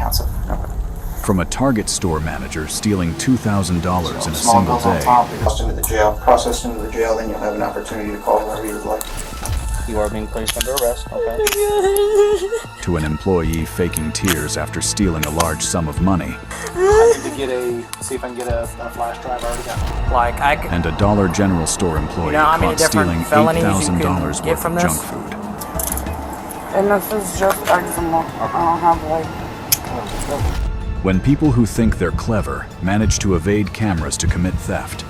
expensive. Okay. From a Target store manager stealing $2,000 in a Small single bills on day top, you're tossed into the jail, processed into the jail, then you'll have an opportunity to call wherever you'd like. You are being placed under arrest, okay. to an employee faking tears after stealing a large sum of money. I need to see if I can get a flash drive. I already got one. And a Dollar General store employee caught stealing $8,000 worth of junk food. And this is just eczema. I don't have When people who think they're clever manage to evade cameras to commit theft,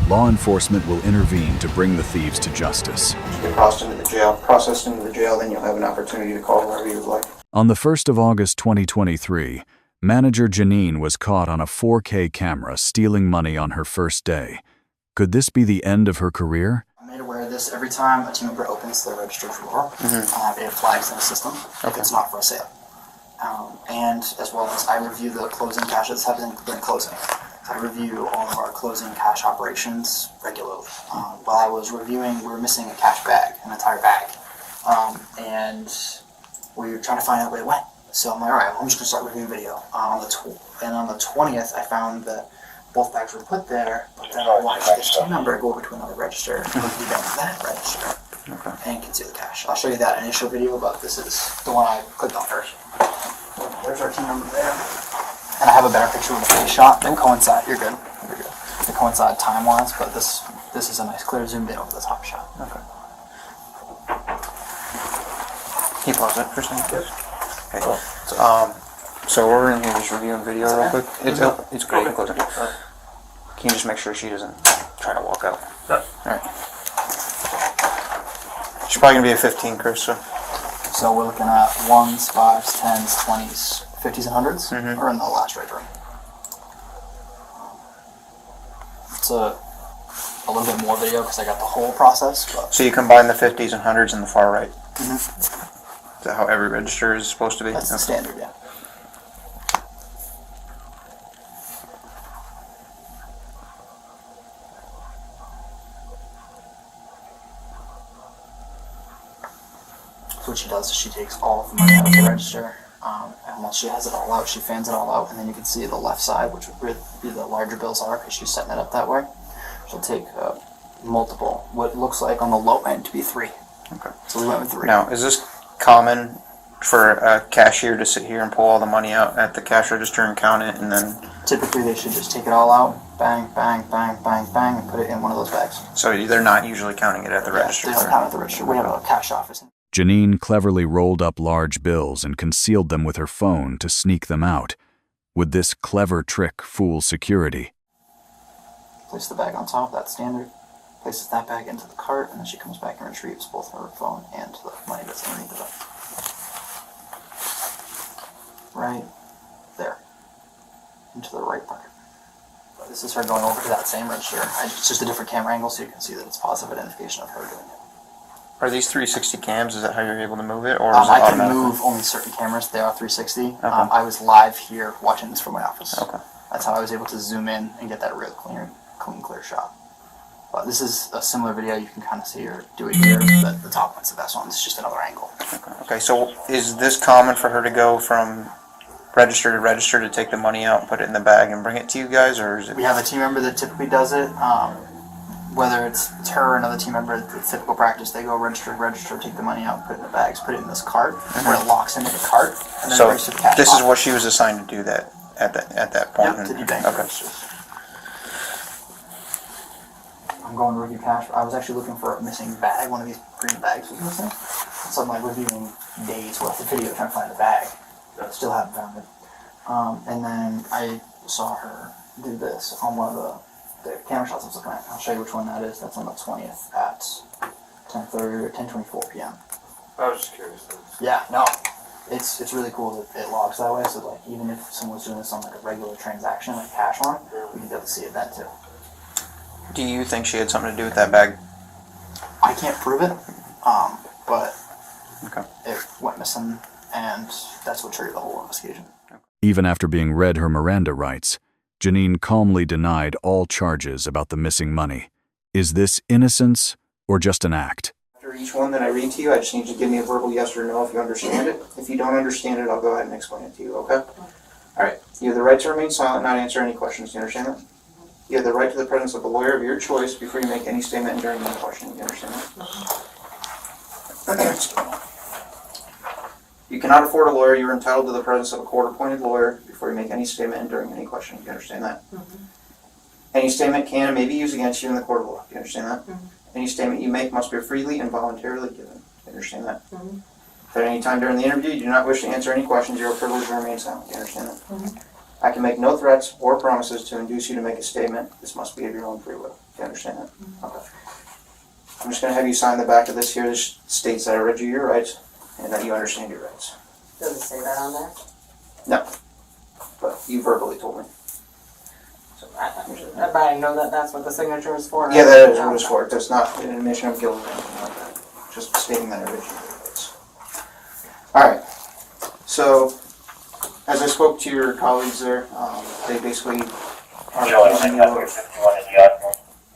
law enforcement will intervene to bring the thieves to justice. Get tossed into the jail, processed into the jail, then you'll have an opportunity to call wherever you'd like. On the 1st of August 2023, manager Janine was caught on a 4K camera stealing money on her first day. Could this be the end of her career? I'm made aware of this every time a team member opens their registered drawer. It flags in the system if it's not for sale. And as well as I review the closing cash that's been closing. I review all of our closing cash operations regularly. While I was reviewing, we were missing a cash bag, an entire bag. And we were trying to find out where it went. So I'm like, all right, I'm just going to start reviewing video. On the 20th, I found that both bags were put there, but then I watched this team member go over to another register, go to that register, and can see the cash. I'll show you that initial video, but this is the one I clicked on first. There's our team member there. And I have a better picture of the face shot that coincide. You're good. You're good. They coincide time-wise, but this is a nice clear zoomed in over the top shot. Okay. Can you pause it for a second, please? Okay. So we're in here just reviewing video real quick. It's great. Close it. Can you just make sure she doesn't try to walk out? Alright. She's probably going to be a 15, Chris, So we're looking at 1s, 5s, 10s, 20s, 50s, and 100s, or in the last right ring. It's a little bit more video because I got the whole process. But so you combine the 50s and 100s in the far right? Is that how every register is supposed to be? That's the standard, yeah. So what she does is she takes all of the money out of the register, and once she has it all out, she fans it all out, and then you can see the left side, which would be the larger bills are, because she's setting it up that way. She'll take multiple, what looks like on the low end to be 3. Okay. So we went with 3. Now, is this common for a cashier to sit here and pull all the money out at the cash register and count it, and then... Typically, they should just take it all out, bang, bang, bang, bang, bang, and put it in one of those bags. So they're not usually counting it at the register? They don't count at the register. We have a cash office. Janine cleverly rolled up large bills and concealed them with her phone to sneak them out. Would this clever trick fool security? Place the bag on top, that's standard. Places that bag into the cart, and then she comes back and retrieves both her phone and the money that's underneath of it. Right there. Into the right pocket. But this is her going over to that same register. It's just a different camera angle so you can see that it's positive identification of her doing it. Are these 360 cams? Is that how you're able to move it, or is it I can automatically? move only certain cameras. They are 360. Okay. I was live here watching this from my office. Okay. That's how I was able to zoom in and get that real clean, clear shot. But this is a similar video. You can kind of see her do it here. The top one's the best one. It's just another angle. Okay. So is this common for her to go from register to take the money out and put it in the bag and bring it to you guys, or is it? We have a team member that typically does it. Whether it's her or another team member, it's typical practice. They go register, take the money out, put it in the bags, put it in this cart, where it locks into the cart, and then So brings to the cash this box. is what she was assigned to do that at that point. Yep, to debank Okay. registers. I'm going to review cash. I was actually looking for a missing bag. One of these green bags was missing. So I'm like reviewing days worth of video trying to find the bag. Still haven't found it. And then I saw her do this on one of the camera shots I was looking at. I'll show you which one that is. That's on the 20th at 10:30 or 10:24 p.m. I was just curious. Yeah, no. It's really cool that it logs that way, so like even if someone's doing this on like a regular transaction, like cash one, we can be able to see it then too. Do you think she had something to do with that bag? I can't prove it, but Okay. it went missing, and that's what triggered the whole investigation. Even after being read her Miranda rights, Janine calmly denied all charges about the missing money. Is this innocence or just an act? After each one that I read to you, I just need you to give me a verbal yes or no if you understand it. If you don't understand it, I'll go ahead and explain it to you, okay? Alright, you have the right to remain silent, not answer any questions. Do you understand that? You have the right to the presence of a lawyer of your choice before you make any statement during any question. Do you understand that? You cannot afford a lawyer. You are entitled to the presence of a court-appointed lawyer before you make any statement during any question. Do you understand that? Any statement can and may be used against you in the court of law. Do you understand that? Any statement you make must be freely and voluntarily given. Do you understand that? If at any time during the interview you do not wish to answer any questions, you are privileged to remain silent. Do you understand that? I can make no threats or promises to induce you to make a statement. This must be of your own free will. Do you understand that? Okay. I'm just going to have you sign the back of this here. This states that I read you your rights and that you understand your rights. Does it say that on there? No. But you verbally told me. So but I know that that's what the signature is for. Yeah, that is what it's for. It's not an admission of guilt or anything like that. Just stating that I read you your rights. Alright. So, as I spoke to your colleagues there, they basically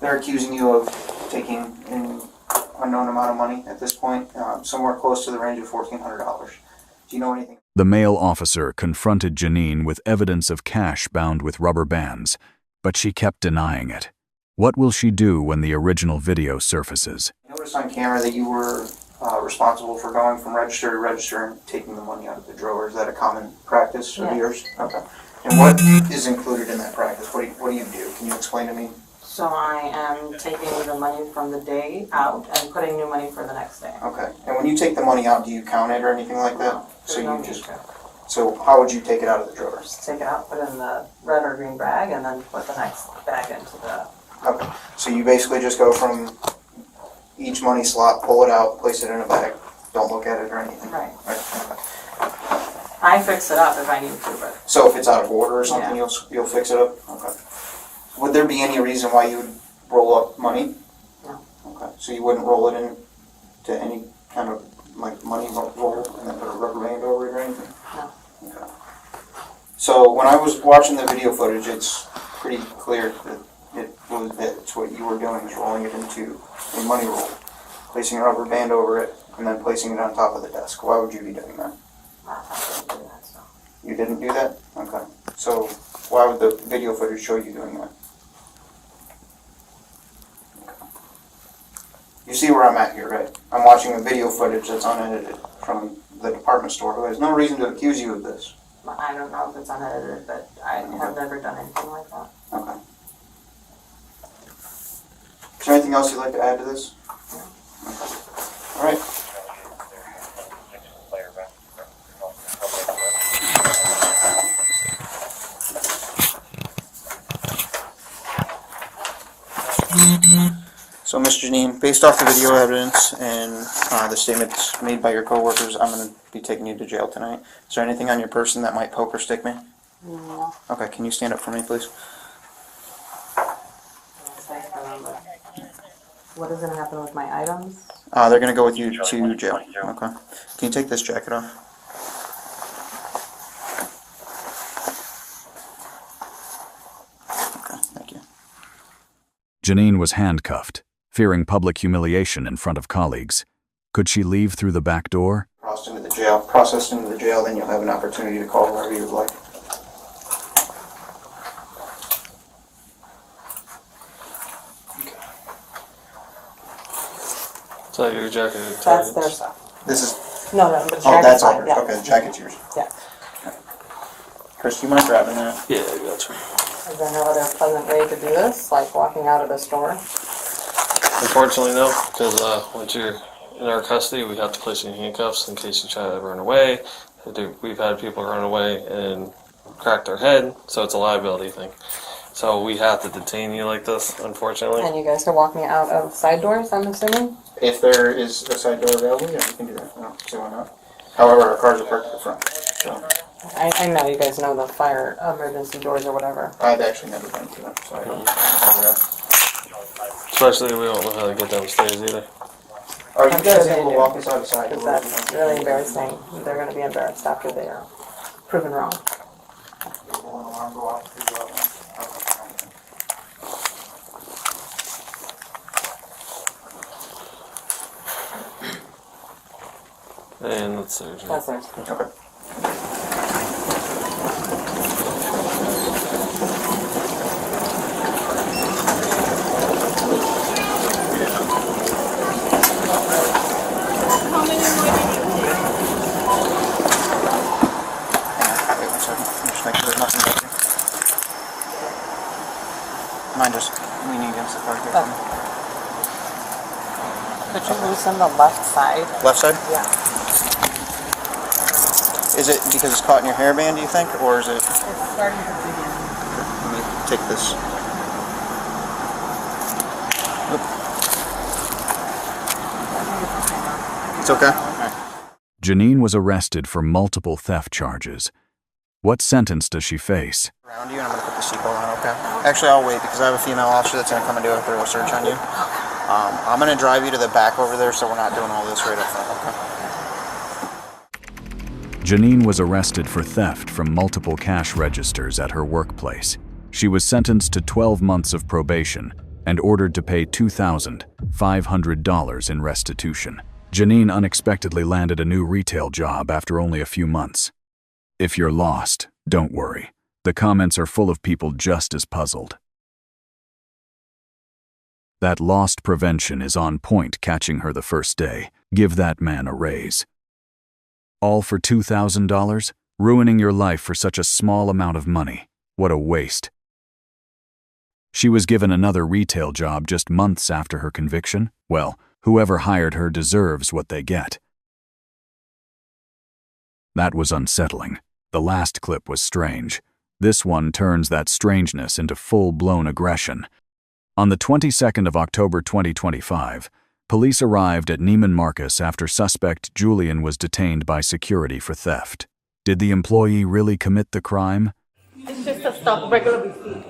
are accusing you of taking an unknown amount of money at this point, somewhere close to the range of $1,400. Do you know anything? The male officer confronted Janine with evidence of cash bound with rubber bands, but she kept denying it. What will she do when the original video surfaces? I noticed on camera that you were responsible for going from register to register and taking the money out of the drawer. Is that a common practice of yours? Okay. And what is included in that practice? What do you do? Can you explain to me? So I am taking the money from the day out and putting new money for the next day. Okay. And when you take the money out, do you count it or anything like that? No, So no you need just. to. So how would you take it out of the drawer? Just take it out, put it in the red or green bag, and then put the next bag into the... Okay. So you basically just go from each money slot, pull it out, place it in a bag, don't look at it or anything. Right. Okay. I fix it up if I need to, but... So if it's out of order or something, Yeah. you'll fix it up? Okay. Would there be any reason why you would roll up money? No. Okay. So you wouldn't roll it into any kind of like money roll and then put a rubber band over it or anything? No. Okay. So when I was watching the video footage, it's pretty clear that it's what you were doing is rolling it into a money roll, placing a rubber band over it, and then placing it on top of the desk. Why would you be doing that? I didn't do that, so... You didn't do that? Okay. So why would the video footage show you doing that? Okay. You see where I'm at here, right? I'm watching a video footage that's unedited from the department store who has no reason to accuse you of this. I don't know if it's unedited, but I have never done anything like that. Okay. Is there anything else you'd like to add to this? No. Okay. All right. So, Ms. Janine, based off the video evidence and the statements made by your coworkers, I'm going to be taking you to jail tonight. Is there anything on your person that might poke or stick me? No. Okay, can you stand up for me, please? What is going to happen with my items? They're going to go with you to jail. Okay. Can you take this jacket off? Okay, thank you. Janine was handcuffed, fearing public humiliation in front of colleagues. Could she leave through the back door? Processed into the jail, then you'll have an opportunity to call wherever you would like. So your jacket is That's their stuff. This is. No, the jacket's Oh, that's all fine, yours. yeah. Okay, the jacket's yours. Yeah. Chris, do you mind grabbing that? Yeah, I got you. Is there no other pleasant way to do this, like walking out of the store? Unfortunately, no, because once you're in our custody, we have to place you in handcuffs in case you try to run away. We've had people run away and crack their head, so it's a liability thing. So we have to detain you like this, unfortunately. And you guys are walking out of side doors, I'm assuming? If there is a side door available, yeah, we can do that. No, so why not? However, our cars are parked at the front. So I know you guys know the fire emergency doors or whatever. I've actually never been to them, so I don't know that. Especially we don't know how to get downstairs either. Are you I'm guys sure they able to do. walk us out of the side Because door? that's really embarrassing. They're going to be embarrassed after they are proven wrong. Will an alarm go off if you go out now? And let's see. That's theirs. Okay. second. Just make sure there's nothing back here. Mine just leaning against the car here. Could you loosen the left side? Left side? Yeah. Is it because it's caught in your hairband, do you think? Or is it... It's starting to dig in. Let me take this. Oop. It's okay? Janine was arrested for multiple theft charges. What sentence does she face? Around you, and I'm going to put the seatbelt on, okay? Actually, I'll wait because I have a female officer that's going to come and do a thorough search on you. I'm going to drive you to the back over there so we're not doing all this right up front, okay? Janine was arrested for theft from multiple cash registers at her workplace. She was sentenced to 12 months of probation and ordered to pay $2,500 in restitution. Janine unexpectedly landed a new retail job after only a few months. If you're lost, don't worry. The comments are full of people just as puzzled. That lost prevention is on point catching her the first day. Give that man a raise. All for $2,000? Ruining your life for such a small amount of money. What a waste. She was given another retail job just months after her conviction. Well, whoever hired her deserves what they get. That was unsettling. The last clip was strange. This one turns that strangeness into full-blown aggression. On the 22nd of October 2025, police arrived at Neiman Marcus after suspect Julian was detained by security for theft. Did the employee really commit the crime? It's just a stop regular receipt.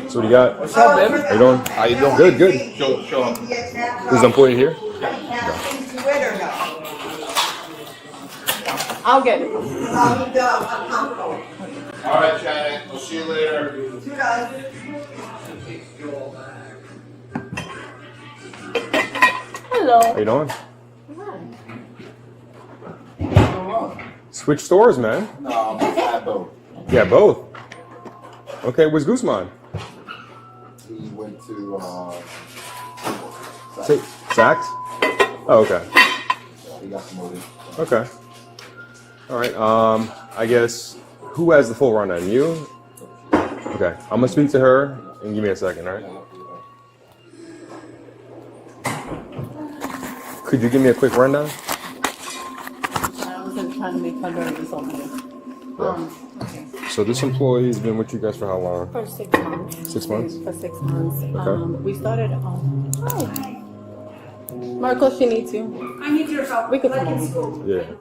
So what do you got? What's up, baby? How you doing? How you doing? Good, good. Show up. Who's the employee here? I'll get it. All right, Shannon. We'll see you later. Hello. How you doing? Switch stores, man. No, both. Yeah, both. Okay, where's Guzman? He went to Saks? Oh, okay. he got promoted. Okay. All right. I guess who has the full rundown? You? Okay. I'm gonna speak to her and give me a second, all right? Could you give me a quick rundown? I wasn't trying to make fun of this over here. Okay. So this employee's been with you guys for how long? For 6 months. 6 months? For 6 months. Okay. We started Marco, she needs you. I need your help. We could like come in over. school. Yeah.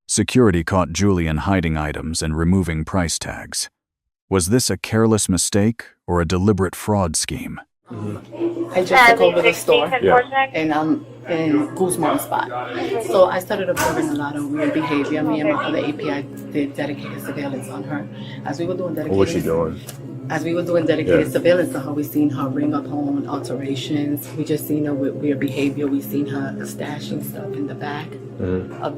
Security caught Julian hiding items and removing price tags. Was this a careless mistake or a deliberate fraud scheme? I just took over the store. Yeah. And I'm in Guzman's spot. So I started observing a lot of weird behavior. Me and my other API did dedicated surveillance on her. As we were doing dedicated, What was she doing? As we were doing dedicated Yeah. surveillance on her, we seen her ring up home alterations. We just seen her with weird behavior. We seen her stashing stuff in the back of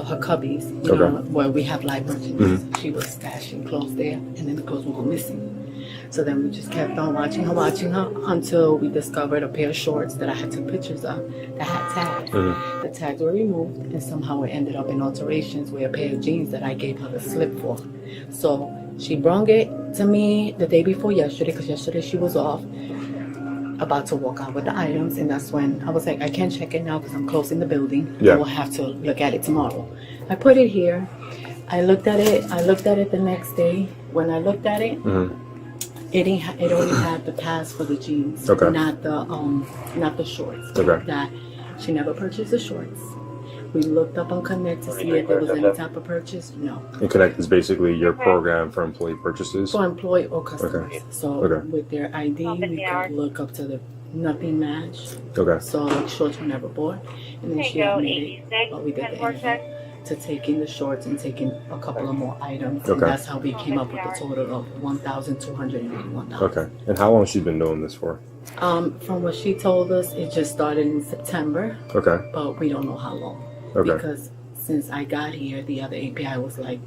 her cubbies, you know, where we have live merchandise. She was stashing clothes there, and then the clothes would go missing. So then we just kept on watching her until we discovered a pair of shorts that I had took pictures of that had tags. The tags were removed, and somehow it ended up in alterations with a pair of jeans that I gave her the slip for. So she brought it to me the day before yesterday, because yesterday she was off, about to walk out with the items, and that's when I was like, I can't check it now because I'm closing the building. Yeah. We'll have to look at it tomorrow. I put it here. I looked at it the next day. When I looked at it, it only had the pass for the jeans, Okay. not the shorts. Okay. That she never purchased the shorts. We looked up on Connect to see if there was any type of purchase. No. And Connect is basically your program for employee purchases. For employee or customers. Okay. So Okay. with their ID, we could look up to the nothing match. Okay. So like shorts were never bought, and then she admitted, but we did the interview, to taking the shorts and taking a couple of more items. And Okay. that's how we came up with the total of $1,281. Okay. And how long has she been doing this for? From what she told us, it just started in September, Okay. but we don't know how long. Okay. Because since I got here, the other API was like,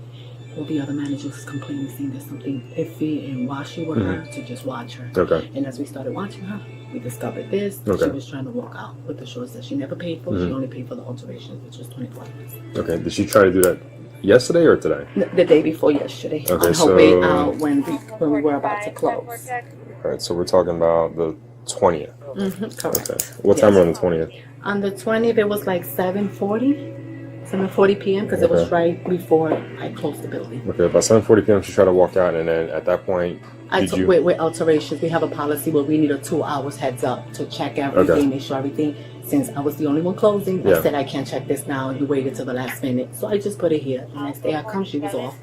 well, the other managers complaining, saying there's something iffy and washy with her, to just watch her. Okay. And as we started watching her, we discovered this. Okay. She was trying to walk out with the shorts that she never paid for. She only paid for the alterations, which was $24. Okay. Did she try to do that yesterday or today? The day before yesterday. Okay, on her so- way out when we were about to close. All right, so we're talking about the 20th. Correct. Okay. What time on the 20th? On the 20th, it was like 7:40 p.m. because it was Okay. right before I closed the building. Okay, about 7:40 p.m. she tried to walk out, and then at that point, With alterations, we have a policy where we need a 2 hours heads up to check everything, Okay. make sure everything. Since I was the only one closing, Yeah. I said I can't check this now. You waited till the last minute, so I just put it here. The next day I come, she was off,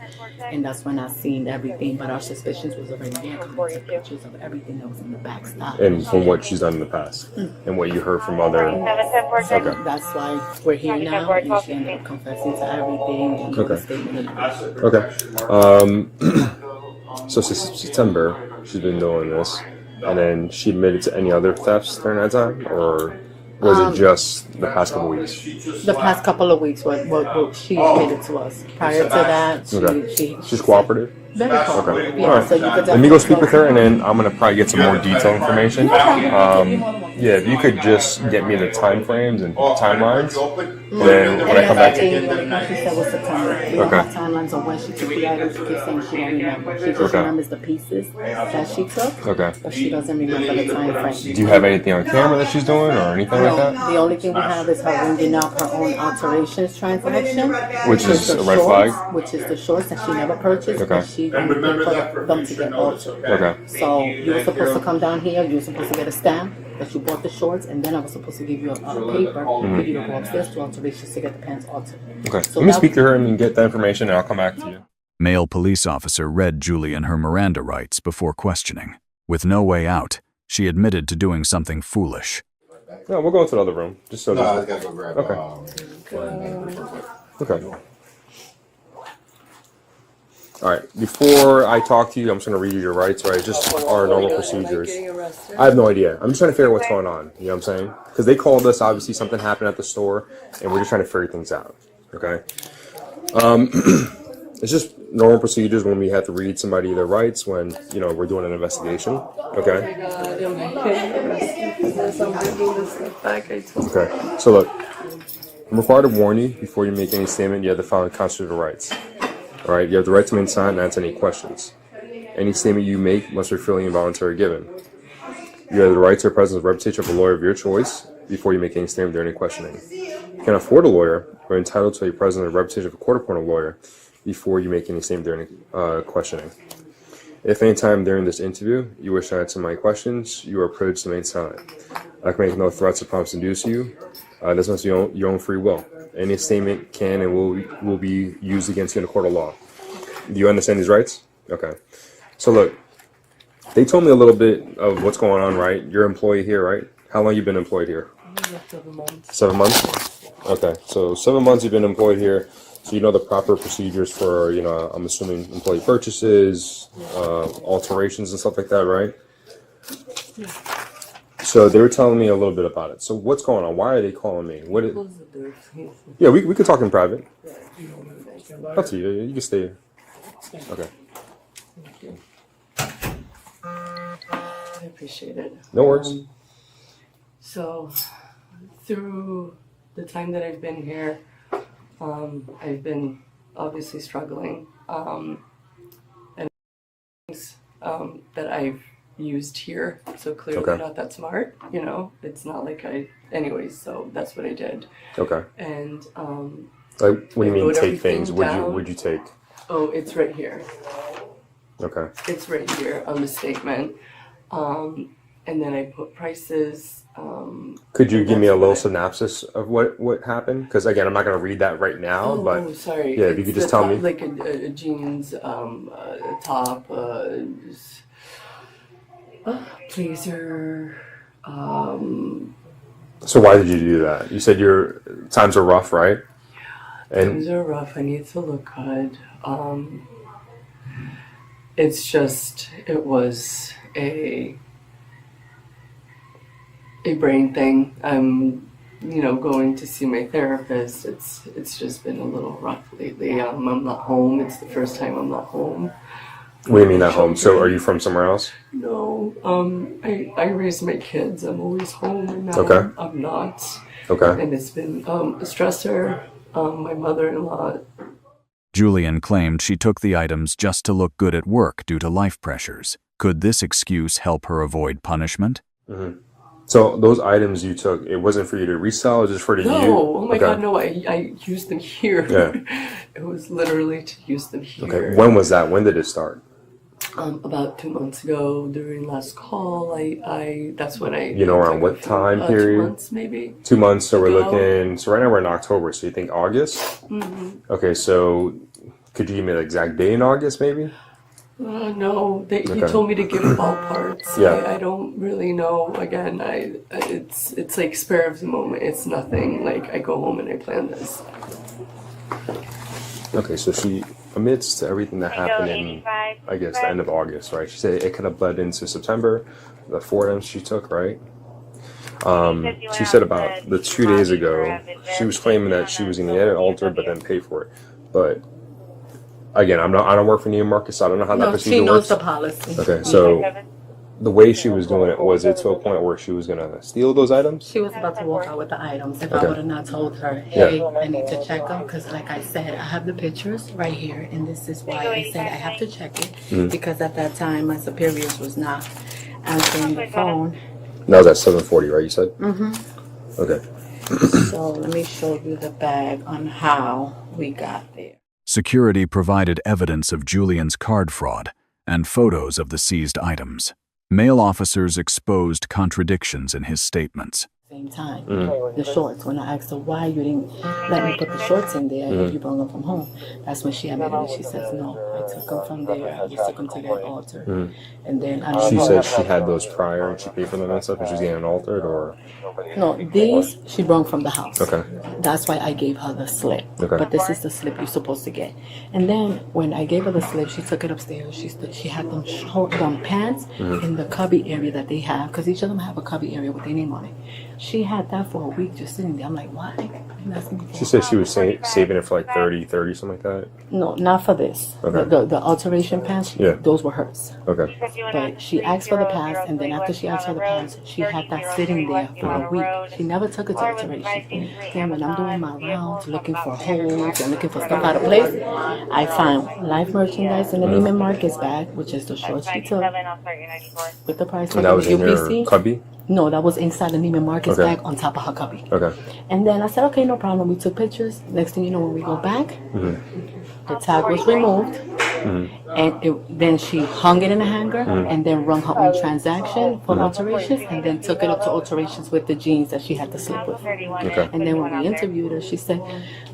and that's when I seen everything. But our suspicions was already there. I took pictures of everything that was in the back stop. and from what she's done in the past, and what you heard from other. Okay. That's why we're here now, and she ended up confessing to everything and Okay. the statement. Okay. So since September, she's been doing this, and then she admitted to any other thefts during that time, or was it just the past couple weeks? The past couple of weeks, what she admitted to us. Prior to that, She's cooperative. very cooperative. Okay. Yeah, All right. so you could Let me go speak with her, and then I'm gonna probably get some more detailed information. Yeah, if you could just get me the time frames and timelines, then when I come back. She said was September. We don't Okay. have timelines on when she took the items. She keeps saying she don't remember. She just Okay. remembers the pieces that she took, Okay. but she doesn't remember the time frame. Do you have anything on camera that she's doing, or anything like No, that? the only thing we have is her ringing up her own alterations transaction, Which is the a red shorts, flag? which is the shorts that she never purchased, Okay. but she paid for them to get altered. Okay. So you were supposed to come down here, you were supposed to get a stamp that you bought the shorts, and then I was supposed to give you a paper for you to go upstairs to alterations to get the pants altered. Okay. So Let me that- speak to her and get that information, and I'll come back to you. Male police officer read Julian her Miranda rights before questioning. With no way out, she admitted to doing something foolish. No, we'll go into the other room, just so. No, I gotta go grab. Okay. Okay. All right. Before I talk to you, I'm just gonna read you your rights, right? Just our normal procedures. I have no idea. I'm just trying to figure out what's going on. You know what I'm saying? Because they called us. Obviously, something happened at the store, and we're just trying to figure things out. Okay. It's just normal procedures when we have to read somebody their rights when we're doing an investigation. Okay. Okay. So look, I'm required to warn you before you make any statement. You have the following constitutional rights. All right. You have the right to remain silent and answer any questions. Any statement you make must be freely and voluntarily given. You have the right to the presence of representation of a lawyer of your choice before you make any statement during any questioning. If you can afford a lawyer, you're entitled to a presence of representation of a court-appointed lawyer before you make any statement during questioning. If any time during this interview you wish to answer my questions, you are privileged to remain silent. I can make no threats or promise to induce you. This must be your own free will. Any statement can and will be used against you in a court of law. Do you understand these rights? Okay. So look, they told me a little bit of what's going on, right? You're an employee here, right? How long you been employed here? 7 months. 7 months? Okay. So 7 months you've been employed here. So you know the proper procedures for, I'm assuming employee purchases, alterations and stuff like that, right? Yeah. So they were telling me a little bit about it. So what's going on? Why are they calling me? What? Yeah, we could talk in private. Up to you. You can stay here. Okay. I appreciate it. No worries. So, through the time that I've been here, I've been obviously struggling. And things that I've used here, so clearly Okay. not that smart, It's not like anyways, so that's what I did. Okay. And, Like, what do you I mean wrote take things? everything Would you take? oh, it's right here. Okay. It's right here on the statement. And then I put prices. Could you give me a little synopsis of what happened? Because again, I'm not going to read that right now, but Oh, sorry. yeah, if you It's could just the tell top, me. like a jeans, a top, blazer. So why did you do that? You said your times are rough, right? Things And are rough. I need to look good. It's just it was a brain thing. I'm going to see my therapist. It's just been a little rough lately. I'm not home. It's the first time I'm not home. what do you mean at home? So are you from somewhere else? No, I raised my kids. I'm always home, and now Okay. I'm not. Okay. And it's been a stressor. My mother-in-law Julian claimed she took the items just to look good at work due to life pressures. Could this excuse help her avoid punishment? So those items you took, it wasn't for you to resell, it was just for the No, you? oh my God, no, I used them here. Yeah. It was literally to use them here. Okay, when was that? When did it start? About 2 months ago during last call, that's when I... You know, around what time period? 2 months maybe. 2 months, so we're ago. looking, so right now we're in October, so you think August? Okay, so could you give me the exact day in August maybe? No, he Okay. told me to give ballparks. Yeah. I don't really know. Again, it's like spur of the moment. It's nothing like I go home and I plan this. Okay, so she, amidst everything that happened in, I guess, the end of August, right? She said it could have bled into September, the 4 items she took, right? She said about the 2 days ago, she was claiming that she was going to get it altered, but then pay for it. But again, I don't work for Neiman Marcus, so I don't know how that No, procedure she knows works. the policy. Okay, so the way she was doing it, was it to a point where she was going to steal those items? She was about to walk out with the items. If Okay. I would have not told her, hey, Yeah. I need to check them, because like I said, I have the pictures right here, and this is why I said I have to check it, because at that time my superiors was not answering the phone. That was at 7:40, right, you said? Okay. So let me show you the bag on how we got there. Security provided evidence of Julian's card fraud and photos of the seized items. Male officers exposed contradictions in his statements. Same time, the shorts. When I asked her why you didn't let me put the shorts in there if you brought them from home, that's when she admitted it. She says, no, I took them from there. I just took them to get altered. And then I She don't said know. she had those prior and she paid for them and stuff and she was getting altered, or? No, these she brought from the house. Okay. That's why I gave her the slip. Okay. But this is the slip you're supposed to get. And then when I gave her the slip, she took it upstairs. She had them pants in the cubby area that they have, because each of them have a cubby area with their name on it. She had that for a week just sitting there. I'm like, why? I'm asking me for She said she was saving it for like 30, something like that. No, not for this. Okay. The alteration pants, Yeah. those were hers. Okay. But she asked for the pants, and then after she asked for the pants, she had that sitting there for a week. She never took it to alteration. Then when I'm doing my rounds, looking for holes and looking for stuff out of place, I found live merchandise in the Neiman Marcus bag, which is the shorts she took with the price And tag that and was the in your UPC. cubby? No, that was inside the Neiman Marcus Okay. bag on top of her cubby. Okay. And then I said, okay, no problem. We took pictures. Next thing you know, when we go back, the tag was removed. And then she hung it in a hanger and then run her own transaction for alterations, and then took it up to alterations with the jeans that she had to sleep with. Okay. And then when we interviewed her, she said,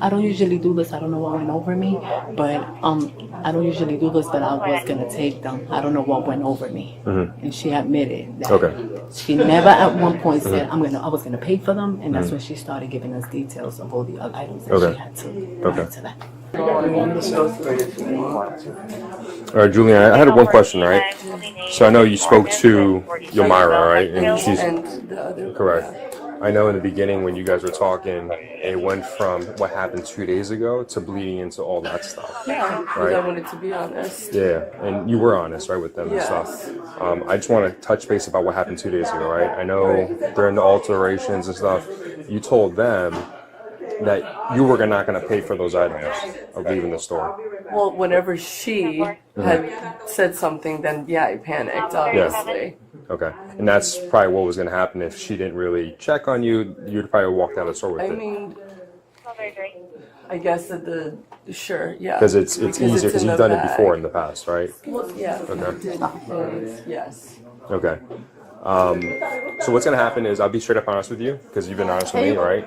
I don't usually do this. I don't know what went over me, but I don't usually do this, but I was going to take them. I don't know what went over me. And she admitted that. Okay. She never at one point said, I was going to pay for them, and that's when she started giving us details of all the other items that Okay. she had to Okay. to that. All right, Julian, I had one question, right? So I know you spoke to Yomira, right? And she's And the other... correct. I know in the beginning when you guys were talking, it went from what happened 2 days ago to bleeding into all that stuff. Yeah, because Right. I wanted to be honest. Yeah, and you were honest, right, with them and Yes. stuff. I just want to touch base about what happened 2 days ago, right? I know during the alterations and stuff, you told them that you were not going to pay for those items of leaving the store. Well, whenever she had said something, then yeah, I panicked, obviously. Okay, and that's probably what was going to happen if she didn't really check on you. You'd probably walk out of the store with I it. mean, I guess that sure, yeah. Because it's easier because in you've the done it bag. before in the past, right? Well, yeah. Okay. Yes. Okay. So what's going to happen is I'll be straight up honest with you because you've been honest with me, right?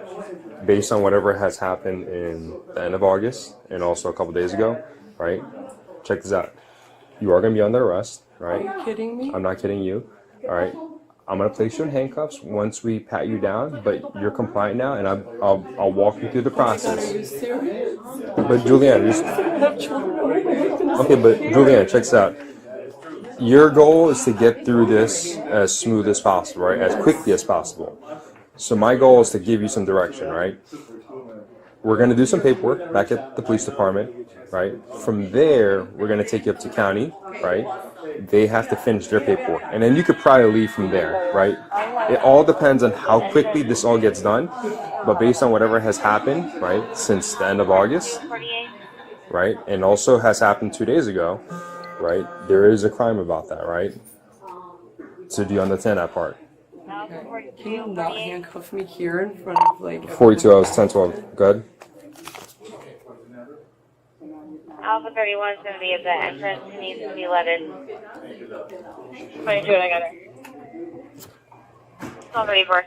Based on whatever has happened in the end of August and also a couple days ago, right? Check this out. You are going to be under arrest, right? Are you kidding me? I'm not kidding you. All right. I'm going to place you in handcuffs once we pat you down, but you're compliant now, and I'll walk you through the Are process. you serious? But Julianne, just Have children. okay. But Julianne, check this out. Your goal is to get through this as smooth as possible, right? As quickly as possible. So my goal is to give you some direction, right? We're going to do some paperwork back at the police department, right? From there, we're going to take you up to county, right? They have to finish their paperwork. And then you could probably leave from there, right? It all depends on how quickly this all gets done. But based on whatever has happened, right, since the end of August, right? And also has happened 2 days ago, right? There is a crime about that, right? So do you understand that part? Can you not handcuff me here in front of like 42 hours, 10-12. Good. Alpha 31 is going to be at the entrance. He needs to be let in. 22, I got it. It's all ready for us.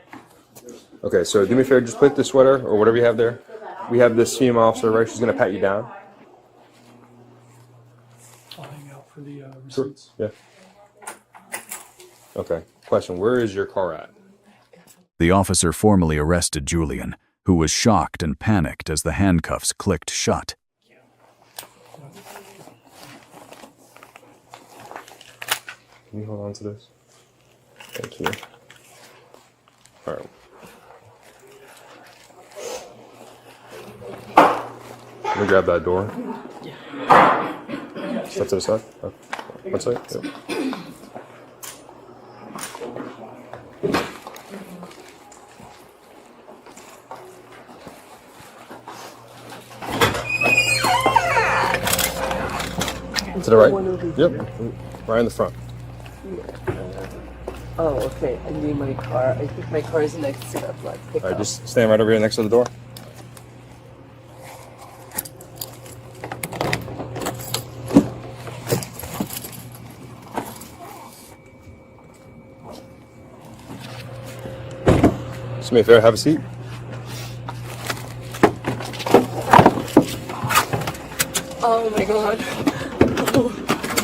Okay, so do me a favor, just put the sweater or whatever you have there. We have this female officer, right? She's going to pat you down. I'll hang out for the Sure. receipts. Yeah. Okay. Question, where is your car at? The officer formally arrested Julian, who was shocked and panicked as the handcuffs clicked shut. Can you hold on to this? Thank you. All right. Let me grab that door. Step to the side. Oh. One side. Yep. To the right? Yep. Right in the front. Oh, okay. I need my car. I think my car is next to that black pickup. All right, just stand right over here next to the door. Just me a favor, have a seat. Oh my god.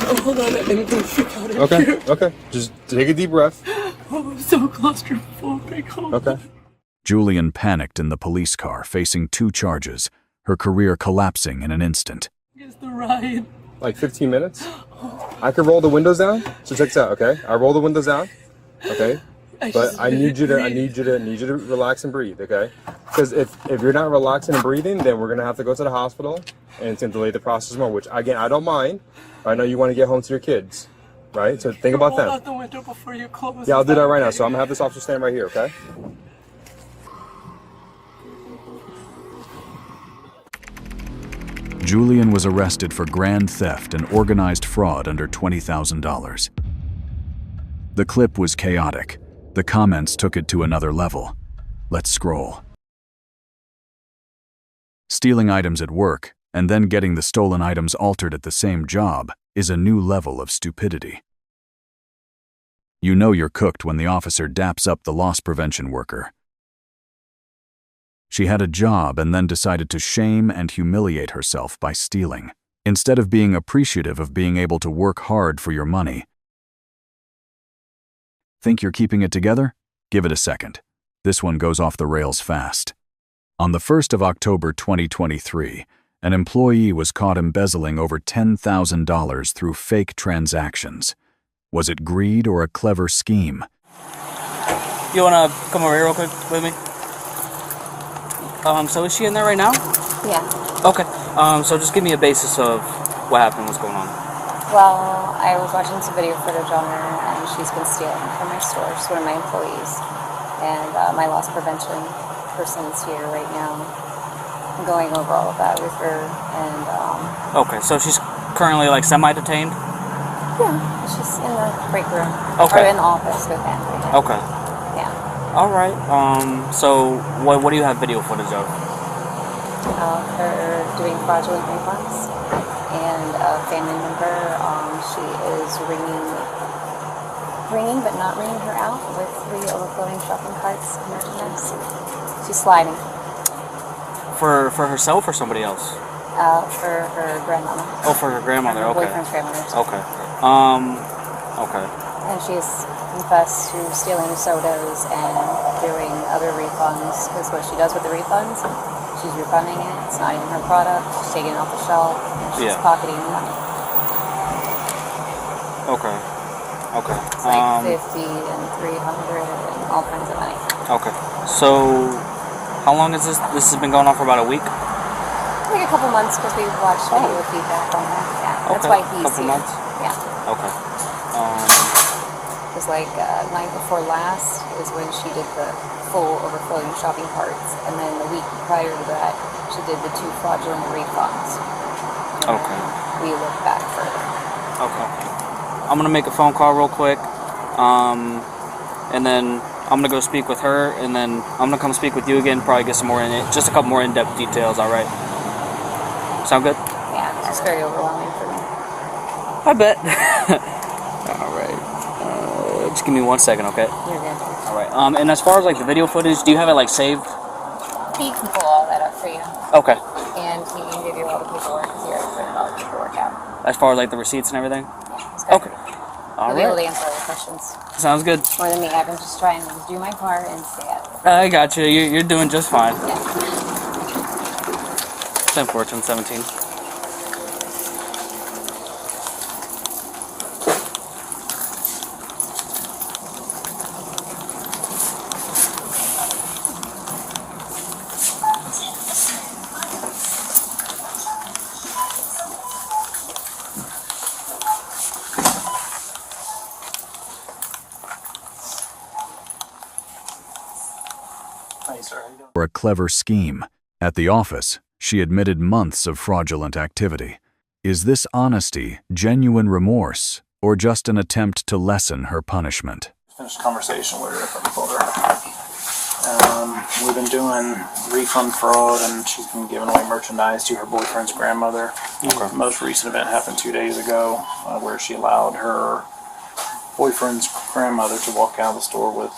Oh, hold on. I'm gonna freak out. Okay, okay. Just take a deep breath. Oh, I'm so claustrophobic. Hold Okay. on. Julian panicked in the police car, facing 2 charges, her career collapsing in an instant. Is the ride? Like 15 minutes. I could roll the windows down. So check this out, okay? I roll the windows down, okay? But I need you to relax and breathe, okay? Because if you're not relaxing and breathing, then we're gonna have to go to the hospital, and it's gonna delay the process more. Which again, I don't mind. I know you want to get home to your kids, right? So think about Hold them. out the window before you close. Yeah, I'll do that right now. So I'm gonna have this officer stand right here, okay? Julian was arrested for grand theft and organized fraud under $20,000. The clip was chaotic. The comments took it to another level. Let's scroll. Stealing items at work and then getting the stolen items altered at the same job is a new level of stupidity. You know you're cooked when the officer daps up the loss prevention worker. She had a job and then decided to shame and humiliate herself by stealing, instead of being appreciative of being able to work hard for your money. Think you're keeping it together? Give it a second. This one goes off the rails fast. On the 1st of October 2023, an employee was caught embezzling over $10,000 through fake transactions. Was it greed or a clever scheme? You wanna come over here real quick with me? So is she in there right now? Yeah. Okay. So just give me a basis of what happened, what's going on. Well, I was watching some video footage on her, and she's been stealing from my store. She's one of my employees, and my loss prevention person is here right now. I'm going over all of that with her, and Okay, so she's currently like semi-detained? yeah, she's in the break room. Okay. Or in the office with him right now. Okay. Yeah. All right. So what do you have video footage of? Her doing fraudulent refunds, and a family member, she is ringing but not ringing her out with 3 overflowing shopping carts of merchandise. She's sliding. For herself or somebody else? For her grandmother. Oh, for her grandmother. Her Okay. boyfriend's grandmother. Okay. Okay. And she's confessed to stealing sodas and doing other refunds, because what she does with the refunds, she's refunding it. It's not even her product. She's taking it off the shelf, and she's pocketing the money. Okay. Okay. It's like 50 and 300 and all kinds of money. Okay. So how long is this? This has been going on for about a week? Like a couple months, because we've watched video feedback on her. Yeah, that's why he's couple here. months? Yeah. Okay. It was like night before last is when she did the full overflowing shopping carts, and then the week prior to that, she did the 2 fraudulent refunds. Okay. we look back further. Okay. I'm gonna make a phone call real quick, and then I'm gonna go speak with her, and then I'm gonna come speak with you again. Probably get some more just a couple more in-depth details. All right. Sound good? Yeah, it's just very overwhelming for me. I bet. All right. Just give me 1 second, okay? You're good. All right. And as far as like the video footage, do you have it like saved? He can pull all that up for you, Okay. and he can give you all the paperwork because he already printed all the paperwork out. As far as like the receipts and everything? He's got Okay. it. All He'll be able to right. answer all your questions. Sounds good. More than me. I've been just trying to do my part and stay out of it. I got you. You're doing just fine. Yeah. 10-14, 17. For a clever scheme. At the office, she admitted months of fraudulent activity. Is this honesty, genuine remorse, or just an attempt to lessen her punishment? Finished conversation with her from folder. We've been doing refund fraud, and she's been giving away merchandise to her boyfriend's grandmother. Okay. The most recent event happened 2 days ago, where she allowed her boyfriend's grandmother to walk out of the store with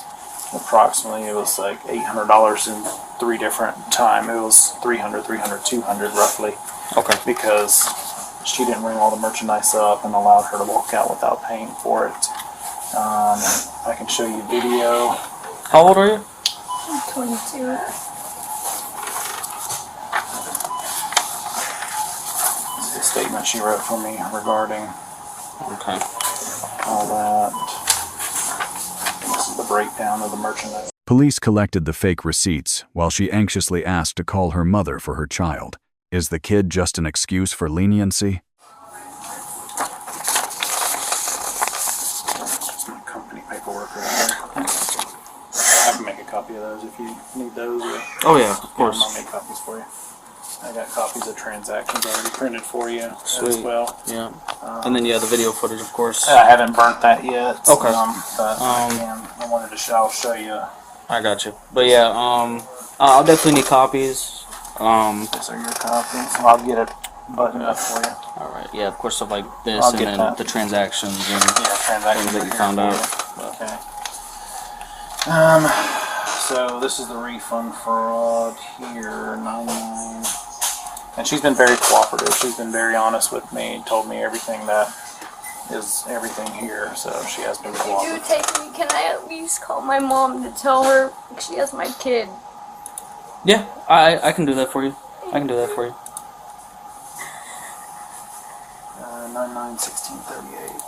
approximately, it was like $800 in 3 different times. It was 300, 200 roughly. Okay. Because she didn't ring all the merchandise up and allowed her to walk out without paying for it. I can show you video. How old are you? I'm 22. This is the statement she wrote for me regarding Okay. all that. This is the breakdown of the merchandise. Police collected the fake receipts while she anxiously asked to call her mother for her child. Is the kid just an excuse for leniency? Just my company paperwork right there. I can make a copy of those if you need those. Or Oh yeah, of course. I'll make copies for you. I got copies of transactions already printed for you as Sweet. well. Yeah. And then yeah, the video footage, of course. I haven't burnt that yet. Okay. But I wanted to I'll show you. I got you. But yeah, I'll definitely need copies. These are your copies. I'll get it buttoned up for you. All right. Yeah, of course, stuff like this, I'll and get then that. the transactions and Transactions things that you are found here out. for you. Okay. So this is the refund fraud here, 99. And she's been very cooperative. She's been very honest with me. Told me everything that is everything here. So she has been If you do cooperative. take me, can I at least call my mom to tell her she has my kid? Yeah, I can do that for you. I can do that for you. 991638.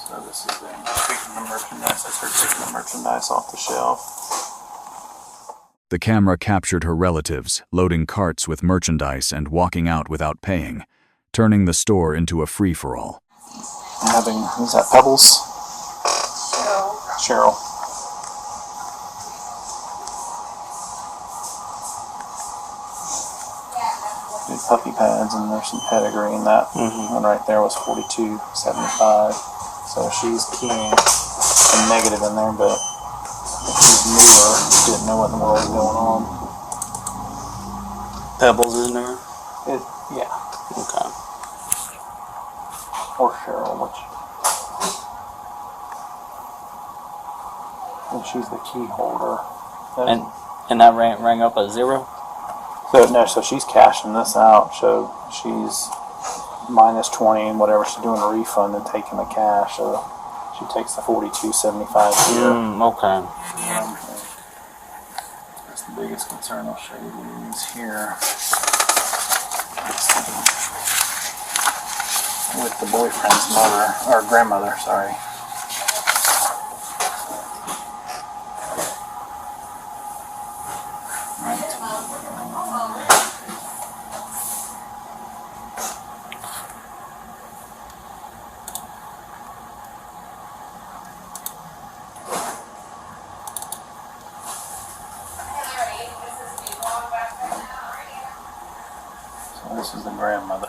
So this is them taking the merchandise. That's her taking the merchandise off the shelf. The camera captured her relatives loading carts with merchandise and walking out without paying, turning the store into a free-for-all. Is that Pebbles? Cheryl. Big puppy pads, and there's some pedigree in that. One right there was $42.75. So she's keying a negative in there, but she's newer, didn't know what in the world was going on. Pebbles is in there. Yeah. Okay. Or Cheryl, and she's the key holder. And that rang up a 0. So she's cashing this out. So she's minus 20 and whatever she's doing a refund and taking the cash. So she takes the $42.75 here. Okay. That's the biggest concern. I'll show you these here. With the boyfriend's mother, or grandmother, sorry. This is the grandmother.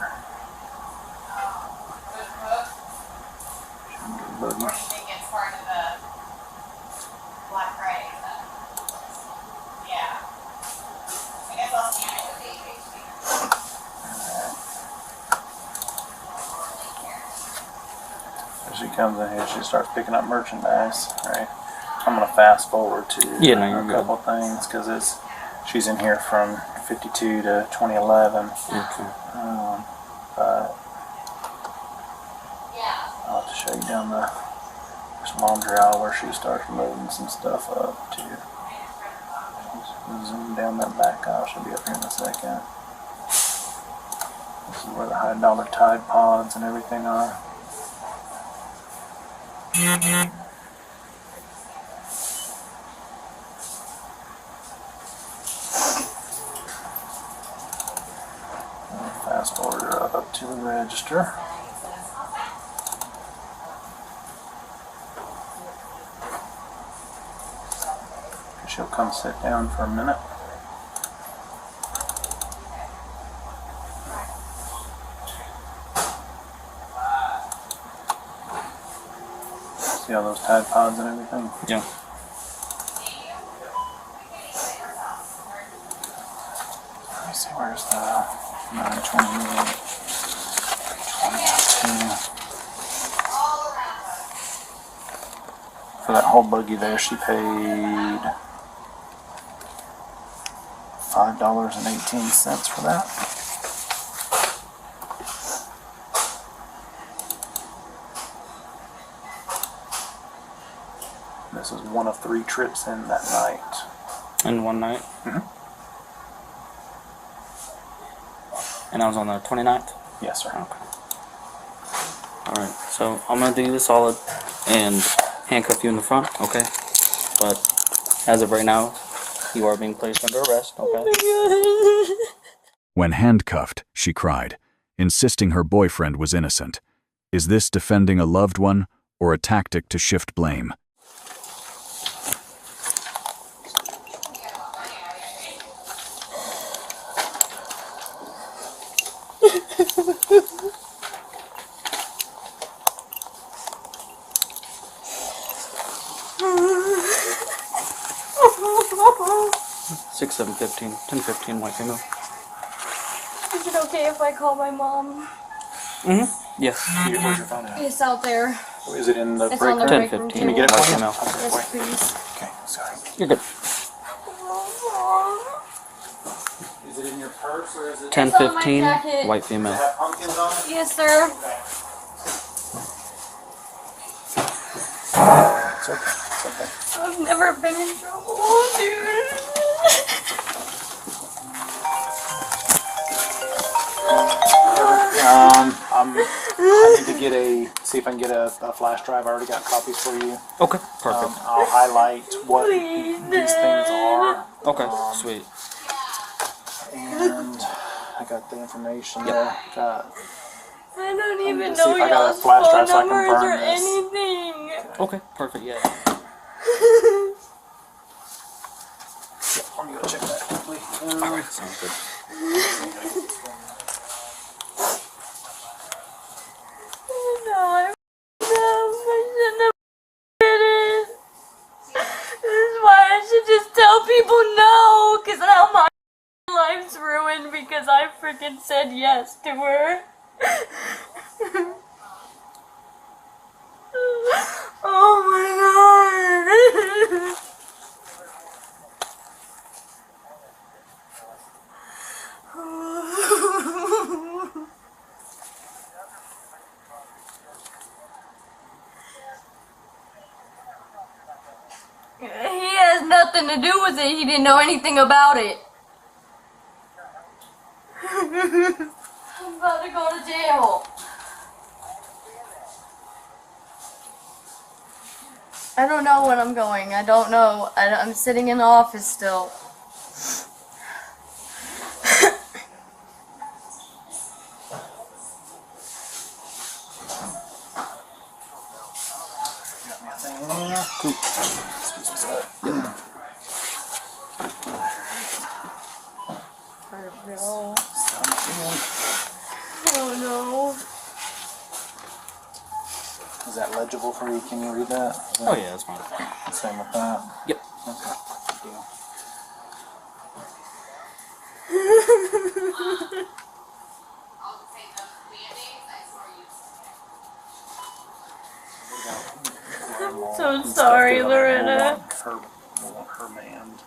As she comes in here, she starts picking up merchandise. Right. I'm gonna fast forward to a couple things because she's in here from 52 to 2011. Okay. But I'll have to show you down this laundry aisle where she starts loading some stuff up too. Zoom down that back aisle. She'll be up here in a second. This is where the $100 Tide Pods and everything are. Fast forward her up to the register. She'll come sit down for a minute. See all those Tide Pods and everything? Yeah. Let me see, where's the 928? 22. For that whole buggy there, she paid $5.18 for that. This is one of 3 trips in that night. In one night? Mm-hmm. And I was on the 29th? Yes, sir. Okay. Alright, so I'm going to do you the solid and handcuff you in the front, okay? But as of right now, you are being placed under arrest, okay? When handcuffed, she cried, insisting her boyfriend was innocent. Is this defending a loved one or a tactic to shift blame? Six, 7, 15, 10, 15, white female. Is it okay if I call my mom? Mm-hmm. Yes. Where's your phone at? It's out there. Is it in the It's break on the room? break 10, room 15. Can you get it table. for me? Yes, Yes, please. Okay, sorry. You're good. Is it in your purse or is it? 10, It's on my 15, jacket. white female. have pumpkins on it? Yes, sir. It's okay. It's okay. I've never been in trouble, dude. I need to see if I can get a flash drive. I already got copies for you. Okay, perfect. I'll highlight what these things are. Okay, sweet. And I got the information there. I don't even see know if I got a y'all's flash phone drive so I can numbers burn or this. anything. Okay, perfect, yeah. Let me go check that quickly. Alright, sounds good. No, I shouldn't have did it. This is why I should just tell people no, because now my life's ruined because I freaking said yes to her. Oh my god. He has nothing to do with it. He didn't know anything about it. I'm about to go to jail. I don't know when I'm going. I don't know. I'm sitting in the office still. Cool. No. Is that legible for you? Can you read that? Oh yeah, that's fine. Same with that? Yep. Okay. Good deal. I'm so sorry, Loretta. We'll want her banned.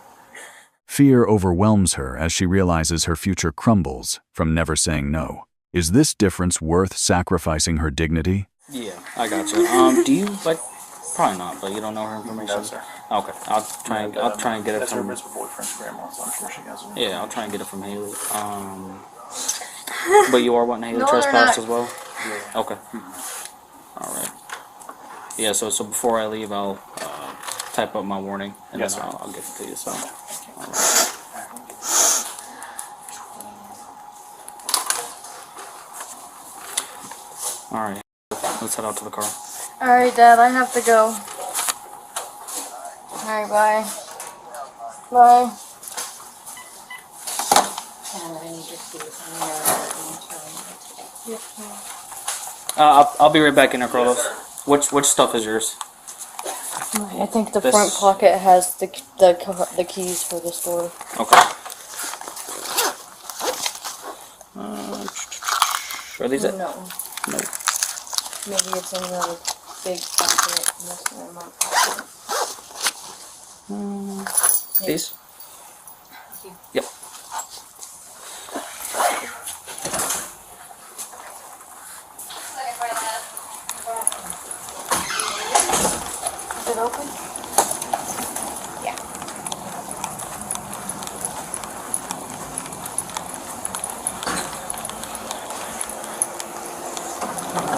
Fear overwhelms her as she realizes her future crumbles from never saying no. Is this difference worth sacrificing her dignity? Yeah, I got you. Do you like? Probably not, but you don't know her information. No, sir. Okay, I'll try and get it That's her from. boyfriend's grandma, so I'm sure she has it. Yeah, I'll try and get it from Haley. But you are wanting Haley No, they're trespass not. as well. Yeah. Okay. All right. Yeah. So before I leave, I'll type up my warning and Yes, then sir. I'll get it to you. So. All right. Let's head out to the car. Alright, Dad, I have to go. Alright, bye. Bye. I'll be right back in there, Carlos. Which stuff is yours? I think the This- front pocket has the keys for the store. Okay. Are these it? No. No. Maybe it's in the big pocket. In my pocket. Yeah. These? Yep. Is it open? Yeah.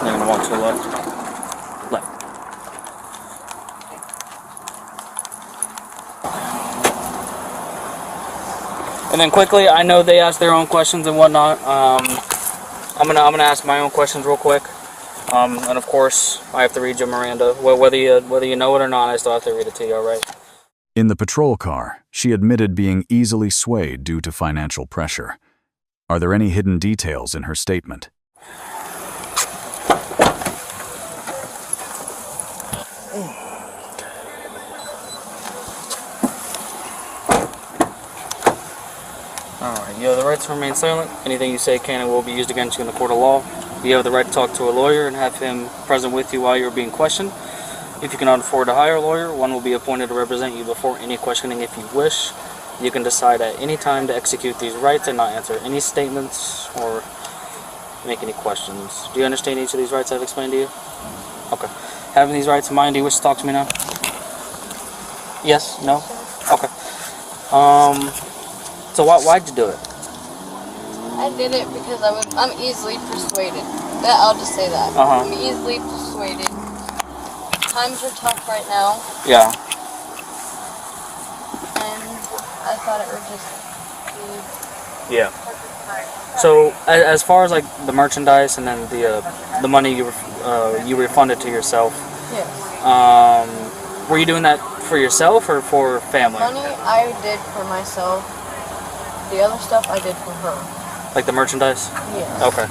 You're gonna walk to the left. Left. And then quickly, I know they ask their own questions and whatnot. I'm gonna ask my own questions real quick. And of course, I have to read you Miranda. Whether you know it or not, I still have to read it to you. All right. In the patrol car, she admitted being easily swayed due to financial pressure. Are there any hidden details in her statement? Alright, you have the right to remain silent. Anything you say can and will be used against you in the court of law. You have the right to talk to a lawyer and have him present with you while you're being questioned. If you cannot afford to hire a lawyer, one will be appointed to represent you before any questioning if you wish. You can decide at any time to execute these rights and not answer any statements or make any questions. Do you understand each of these rights I've explained to you? Okay. Having these rights in mind, do you wish to talk to me now? Yes? No? Okay. So why'd you do it? I did it because I'm easily persuaded. I'll just say that. I'm easily persuaded. Times are tough right now. Yeah. And I thought it would just be Yeah. So as far as like the merchandise and then the money you refunded to yourself. Yes. Were you doing that for yourself or for family? Money I did for myself. The other stuff I did for her. Like the merchandise? Yes. Okay.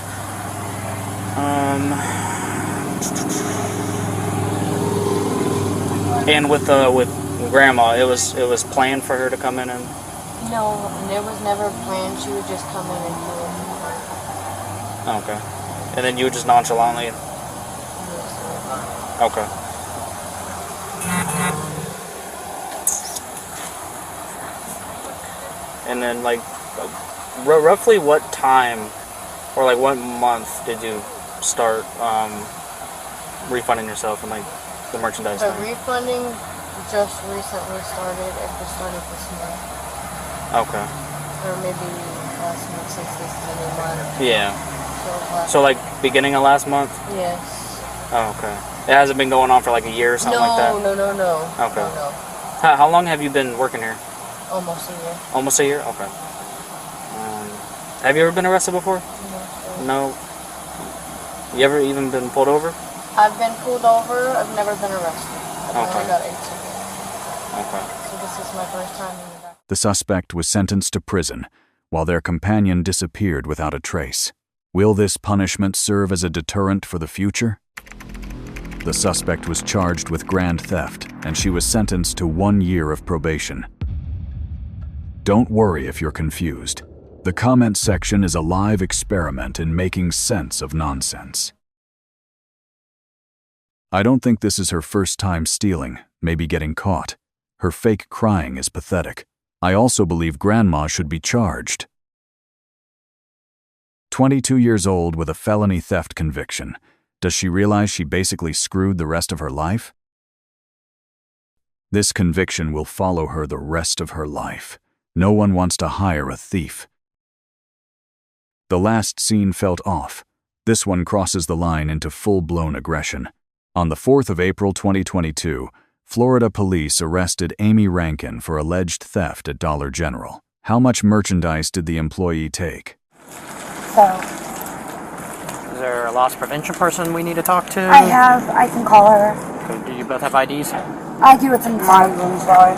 And with grandma, it was planned for her to come in and. No, it was never planned. She would just come in and do it. Okay. And then you would just nonchalantly. Okay. And then like roughly what time or like what month did you start refunding yourself and like the merchandise The thing? refunding just recently started. It just started this month. Okay. Or maybe last month since this is a new month. Yeah. So, So like beginning of last month? yes. Oh, okay. It hasn't been going on for like a year or something like that? No. Okay. No. How long have you been working here? Almost a year. Almost a year? Okay. Have you ever been arrested before? No. You ever even been pulled over? I've been pulled over. I've never been arrested. I've Okay. only got 8 tickets. Okay. So this is my first time in the back. The suspect was sentenced to prison, while their companion disappeared without a trace. Will this punishment serve as a deterrent for the future? the suspect was charged with grand theft, and she was sentenced to 1 year of probation. Don't worry if you're confused. The comment section is a live experiment in making sense of nonsense. I don't think this is her first time stealing, maybe getting caught. Her fake crying is pathetic. I also believe Grandma should be charged. 22 years old with a felony theft conviction. Does she realize she basically screwed the rest of her life? This conviction will follow her the rest of her life. No one wants to hire a thief. The last scene felt off. This one crosses the line into full-blown aggression. On the 4th of April 2022, Florida police arrested Amy Rankin for alleged theft at Dollar General. How much merchandise did the employee take? So, Is there a loss prevention person we need to talk to? I can call her. Okay, do you both have IDs? I do, it's in my room, sorry.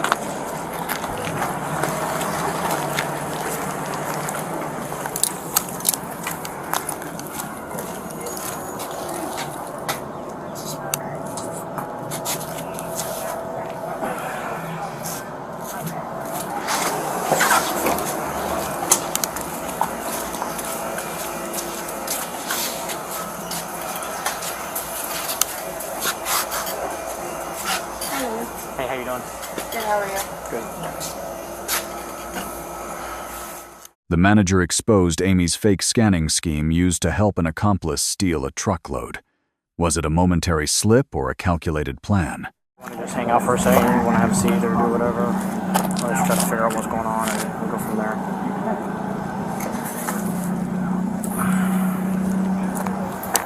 Hey, how you doing? Good, how are you? Good. The manager exposed Amy's fake scanning scheme used to help an accomplice steal a truckload. Was it a momentary slip or a calculated plan? Want to just hang out for a second? You want to have a seat or do whatever? Let's try to figure out what's going on and we'll go from there.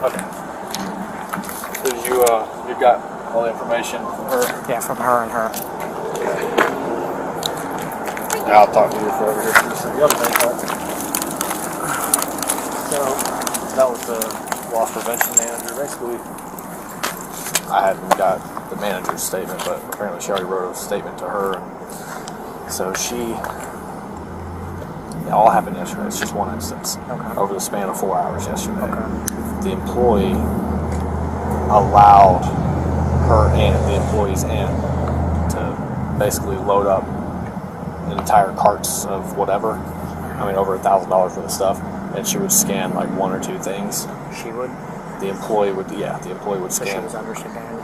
Okay. So you got all the information from her? Yeah, from her and her. Yeah, I'll talk to you for over here. So that was the loss prevention manager. Basically, I hadn't got the manager's statement, but apparently she already wrote a statement to her. And so all happened yesterday. It's just one instance. Okay. Over the span of 4 hours yesterday. Okay. The employee allowed her and the employee's aunt to basically load up entire carts of whatever. I mean, over $1,000 worth of stuff, and she would scan like one or two things. She would? The employee would, yeah, the employee would scan. So she was understanding?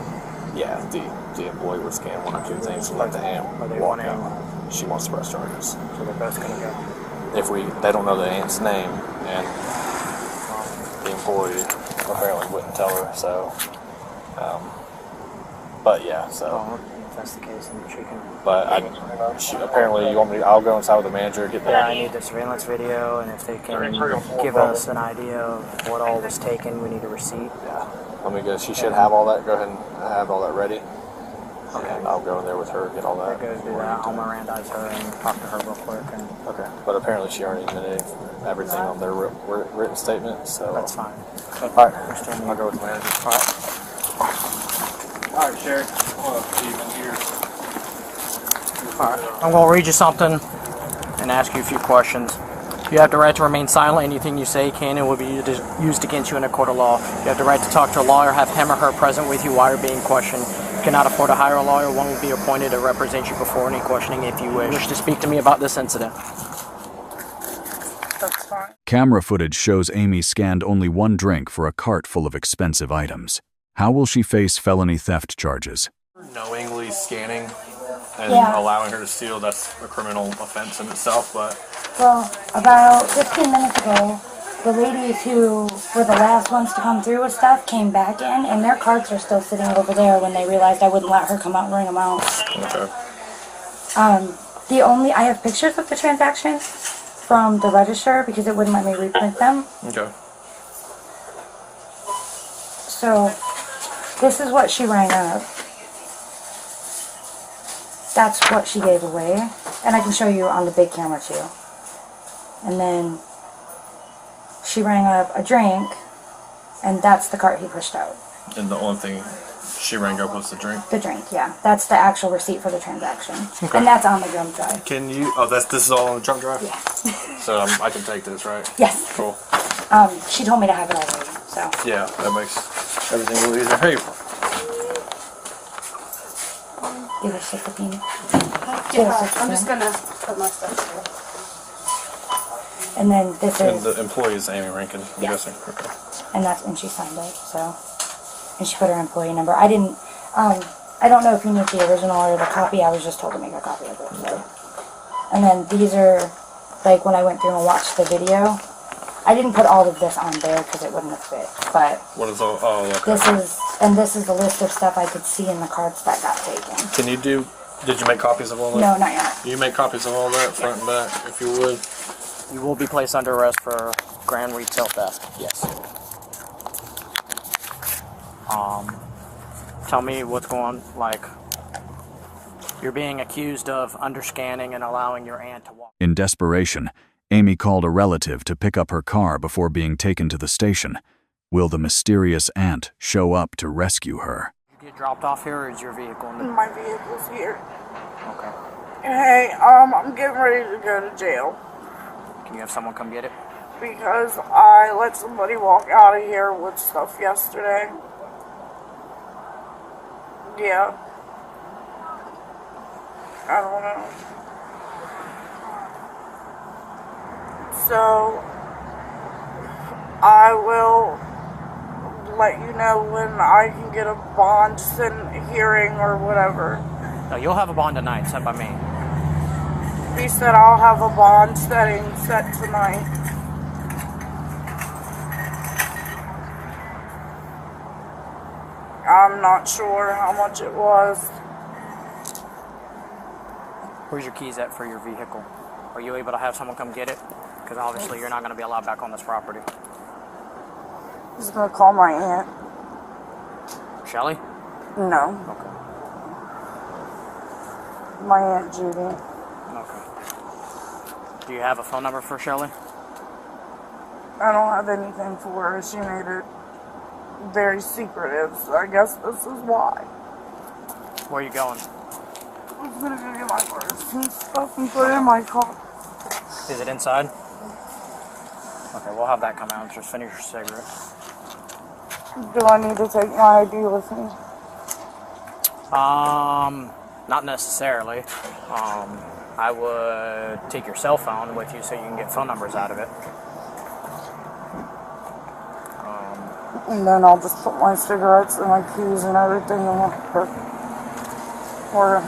Yeah, the employee would scan one or two things and let the aunt walk out. She wants to press charges. So they're both going to go? If they don't know the aunt's name, and the employee apparently wouldn't tell her, so, but yeah, so. Oh, if that's the case, then she can. But apparently, you want me to, I'll go inside with the manager, get the. Yeah, I need the surveillance video, and if they can give us an idea of what all was taken, we need a receipt. Yeah. Let me go. She should have all that. Go ahead and have all that ready. Okay. And I'll go in there with her, get all that. Go do that. I'll Mirandize her and talk to her real quick. And okay. But apparently she already admitted everything on their written statement, so. That's fine. All right. I'll go with the manager. All right. All right, Sherry. Even here. All right. I'm going to read you something and ask you a few questions. You have the right to remain silent. Anything you say can and will be used against you in a court of law. You have the right to talk to a lawyer, have him or her present with you while you're being questioned. You cannot afford to hire a lawyer. One will be appointed to represent you before any questioning if you wish to speak to me about this incident. That's fine. Camera footage shows Amy scanned only one drink for a cart full of expensive items. How will she face felony theft charges? Knowingly scanning and allowing her to steal, that's a criminal offense in itself, but. Well, about 15 minutes ago, the ladies who were the last ones to come through with stuff came back in, and their carts are still sitting over there when they realized I wouldn't let her come out and bring them out. Okay. I have pictures of the transactions from the register because it wouldn't let me reprint them. Okay. So, this is what she rang up. That's what she gave away. And I can show you on the big camera too. And then she rang up a drink, and that's the cart he pushed out. And the only thing she rang up was the drink? The drink, yeah. That's the actual receipt for the transaction. Okay. And that's on the jump drive. Can you, this is all on the jump drive? Yeah. So I can take this, right? Yes. Cool. She told me to have it already, so. Yeah, that makes everything a little easier. Hey, Give us 15. I'm just gonna put my stuff here. And then this And is, the employee is Amy Rankin, I'm guessing. Okay. and that's when she signed it, so. And she put her employee number. I didn't, I don't know if you need the original or the copy, I was just told to make a copy of it, so. And then these are, like when I went through and watched the video, I didn't put all of this on there because it wouldn't have fit, but What is all? Oh, okay. this is the list of stuff I could see in the cards that got taken. Can you do? Did you make copies of all that? No, not yet. You make copies of all that, front and back, if you would. You will be placed under arrest for grand retail theft. Yes. Tell me what's going on. Like, you're being accused of underscanning and allowing your aunt to walk. In desperation, Amy called a relative to pick up her car before being taken to the station. Will the mysterious aunt show up to rescue her? You get dropped off here, or is your vehicle in the... My vehicle's here. Okay. Hey, I'm getting ready to go to jail Can you have someone come get it? because I let somebody walk out of here with stuff yesterday. Yeah. I don't know. So, I will let you know when I can get a bond hearing or whatever. No, you'll have a bond tonight, set by me. He said I'll have a bond setting set tonight. I'm not sure how much it was. Where's your keys at for your vehicle? Are you able to have someone come get it? Because obviously you're not going to be allowed back on this property. He's gonna call my aunt. Shelly? No. Okay. My Aunt Judy. Okay. Do you have a phone number for Shelly? I don't have anything for her. She made it very secretive, so I guess this is why. Where are you going? I'm gonna go get my purse and stuff and put it in my car. Is it inside? Okay, we'll have that come out. Just finish your cigarette. Do I need to take my ID with me? Not necessarily. I would take your cell phone with you so you can get phone numbers out of it. And then I'll just put my cigarettes and my keys and everything in my purse. Or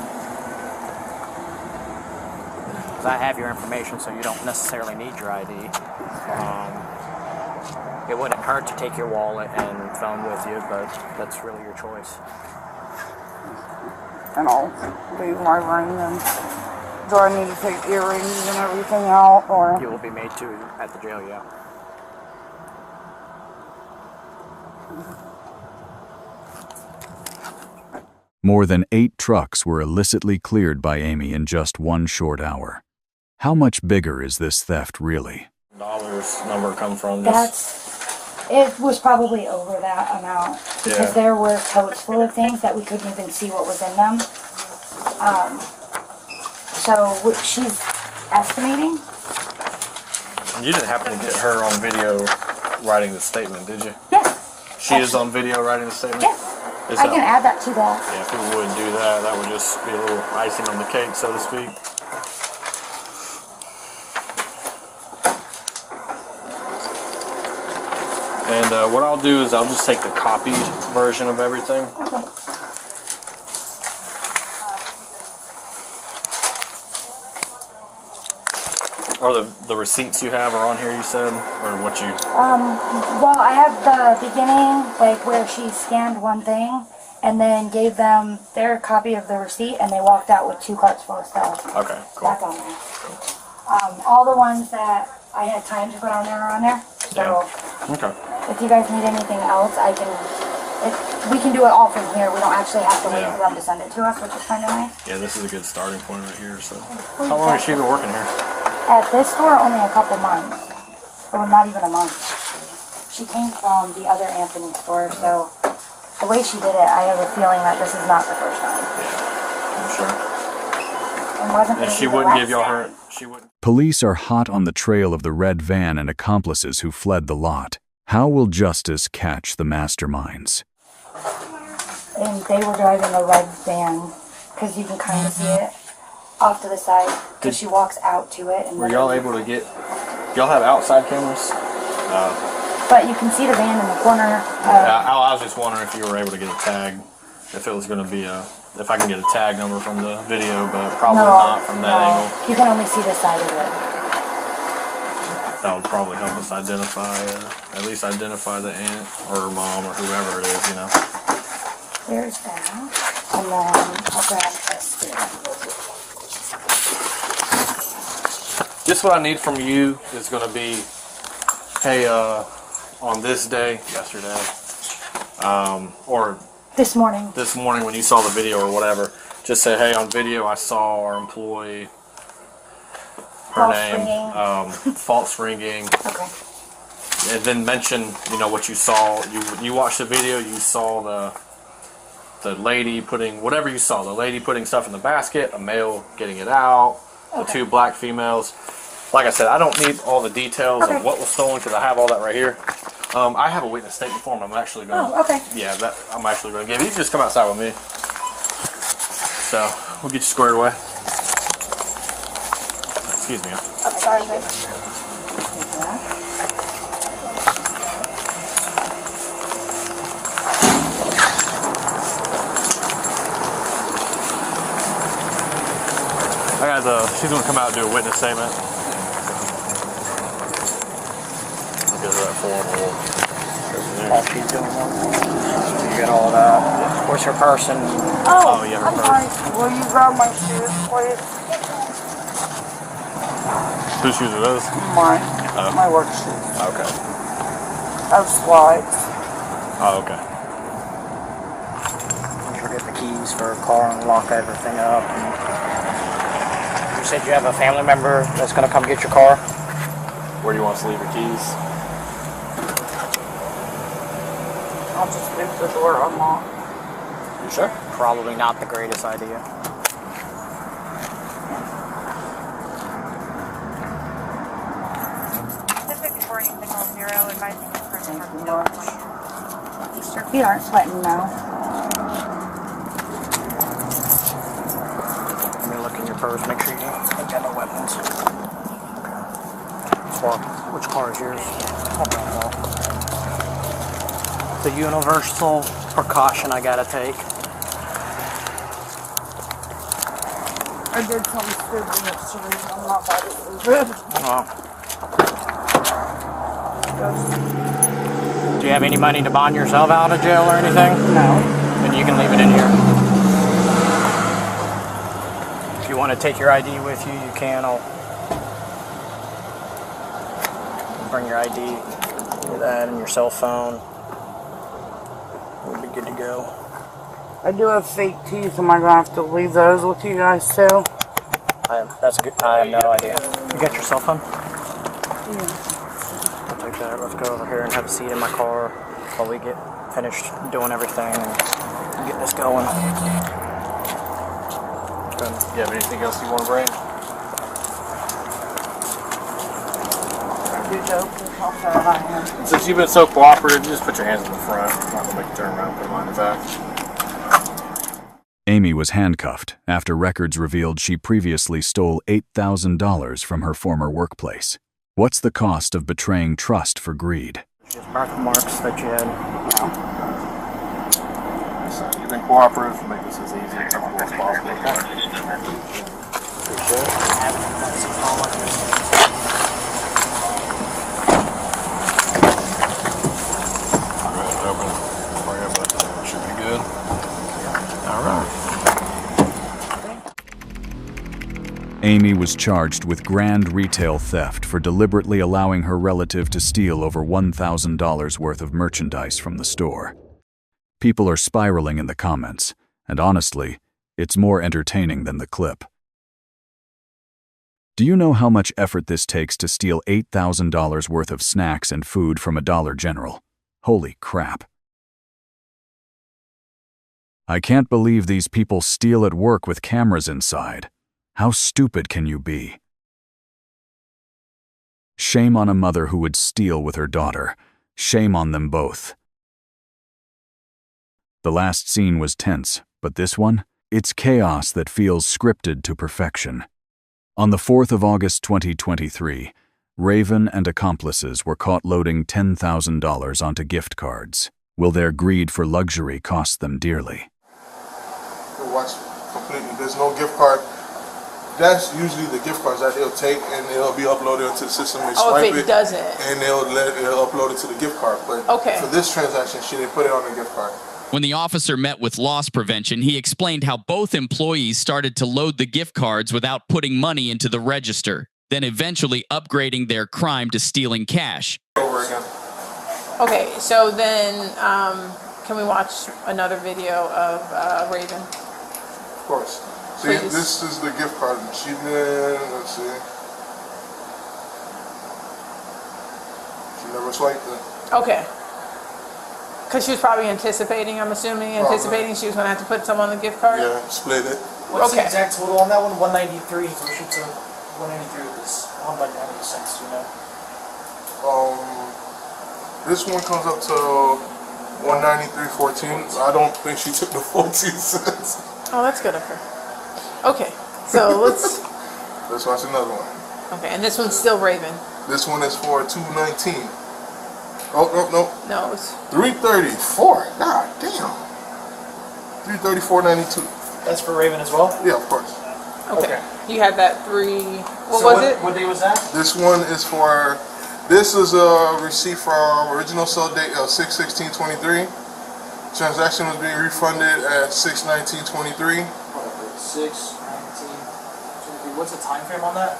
Because I have your information, so you don't necessarily need your ID. It wouldn't hurt to take your wallet and phone with you, but that's really your choice. and I'll leave my ring. And do I need to take earrings and everything out, or? You will be made to at the jail, yeah. More than 8 trucks were illicitly cleared by Amy in just one short hour. How much bigger is this theft really? Dollars number come from? It was probably over that amount because there were totes full of things that we couldn't even see what was in them. So she's estimating. You didn't happen to get her on video writing the statement, did you? Yes. She is on video writing the statement? Yes. I can add that to that. Yeah, if we would do that, that would just be a little icing on the cake, so to speak. And what I'll do is I'll just take the copied version of everything. Okay. Or the receipts you have are on here, you said? Or what you... Well, I have the beginning, like where she scanned one thing and then gave them their copy of the receipt and they walked out with 2 carts full of stuff. Okay, cool. That's on there. All the ones that I had time to put on there are on there. So Okay. if you guys need anything else, we can do it all from here. We don't actually have to wait for them to send it to us, which is kind of nice. Yeah, this is a good starting point right here. So, how long has she been working here? At this store, only a couple months. Or not even a month. She came from the other Anthony store, so the way she did it, I have a feeling that this is not the first time. I'm sure. And she wouldn't give y'all her... She wouldn't... Police are hot on the trail of the red van and accomplices who fled the lot. How will justice catch the masterminds? And they were driving a red van because you can kind of see it off to the side because she walks out to it. And were y'all able to get? Y'all have outside cameras? But you can see the van in the corner. I was just wondering if you were able to get a tag, if it was going to be if I can get a tag number from the video, but probably not from that angle. You can only see the side of it. That would probably help us identify, at least identify the aunt or mom or whoever it is, you know. There's that. And then I'll grab this here. Just what I need from you is going to be, hey, on this day, yesterday, or this morning when you saw the video or whatever, just say, hey, on video I saw our employee, false ringing. Okay. And then mention, you know, what you saw. You watched the video, you saw the lady putting, whatever you saw, the lady putting stuff in the basket, a male getting it out, the two black females. Like I said, I don't need all the details of what was stolen because I have all that right here. I have a witness statement form I'm actually going to... Oh, okay. Yeah, I'm actually going to give you. You just come outside with me. So, we'll get you squared away. Excuse me. I'm sorry, babe. She's going to come out and do a witness statement. I'll give her that form. While she's doing one. You get all of that. Where's her person? Oh, yeah, I'm sorry. Will you grab my shoes, please? Whose shoes are those? Mine. My work shoes. Okay. I have slides. Oh, okay. Don't forget the keys for her car and lock everything up. You said you have a family member that's going to come get your car? Where do you want us to leave your keys? I'll just leave the door unlocked. You sure? Probably not the greatest idea. Your feet aren't sweating now. Let me look in your purse, make sure you ain't got no weapons. So, which car is yours? Hold on, no. The universal precaution I gotta take. I did something stupid yesterday. I'm not that stupid. Do you have any money to bond yourself out of jail or anything? No. Then you can leave it in here. If you want to take your ID with you, you can. I'll bring your ID, do that, and your cell phone. We'll be good to go. I do have fake teeth. Am I going to have to leave those with you guys too? That's good. I have no idea. You got your cell phone? Yeah. I'll take that. Let's go over here and have a seat in my car while we get finished doing everything and get this going. Do you have anything else you want to bring? Since you've been so cooperative, just put your hands in the front. I'm not going to make you turn around and put them on your back. Amy was handcuffed after records revealed she previously stole $8,000 from her former workplace. What's the cost of betraying trust for greed? Just birthmarks that you had. So you've been cooperative to make this as easy and comfortable as possible. Appreciate it. Open for you, but should be good. All right. Amy was charged with grand retail theft for deliberately allowing her relative to steal over $1,000 worth of merchandise from the store. People are spiraling in the comments, and honestly, it's more entertaining than the clip. Do you know how much effort this takes to steal $8,000 worth of snacks and food from a Dollar General? Holy crap. I can't believe these people steal at work with cameras inside. How stupid can you be? Shame on a mother who would steal with her daughter. Shame on them both. The last scene was tense, but this one, It's chaos that feels scripted to perfection. On the 4th of August 2023, Raven and accomplices were caught loading $10,000 onto gift cards. Will their greed for luxury cost them dearly? Watch completely. There's no gift card. That's usually the gift cards that they'll take and they'll be uploaded into the system. They swipe if it doesn't. and they'll upload it to the gift card. But for this transaction, she didn't put it on the gift card. When the officer met with loss prevention, he explained how both employees started to load the gift cards without putting money into the register, then eventually upgrading their crime to stealing cash. Over again. Okay, so then can we watch another video of Raven? Of course. See, Please. this is the gift card. She did, let's see. She never swiped it. Okay. Because she was probably anticipating, I'm assuming, anticipating she was going to have to put some on the gift card? Yeah, split it. What's the exact total on that one? 193 versus to 193 with this. How much that makes sense, you know? This one comes up to 193.14. I don't think she took the 14 cents. Oh, that's good of her. Okay, so let's watch another one. Okay, and this one's still Raven. This one is for 219. Oh, no. No, it's 334. God damn. 334.92. That's for Raven as well? Yeah, of course. okay. You had that what was it? What day was that? This one is for, this is a receipt from original sale date of 6/16/23. Transaction was being refunded at 6/19/23. 6/19/23. What's the time frame on that?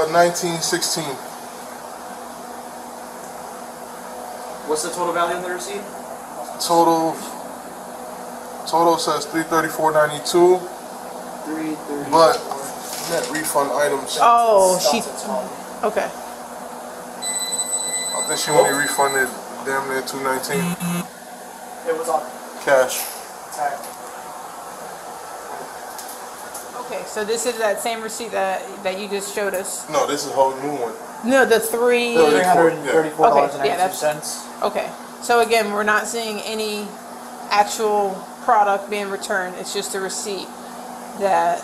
19/16. What's the total value of the receipt? Total says 334.92. 334. But net refund items. Oh, okay. I think she only refunded damn near 219. It was on Cash. tag. Okay, so this is that same receipt that you just showed us. No, this is a whole new one. No, the $334.92. Okay, okay. So again, we're not seeing any actual product being returned. It's just a receipt that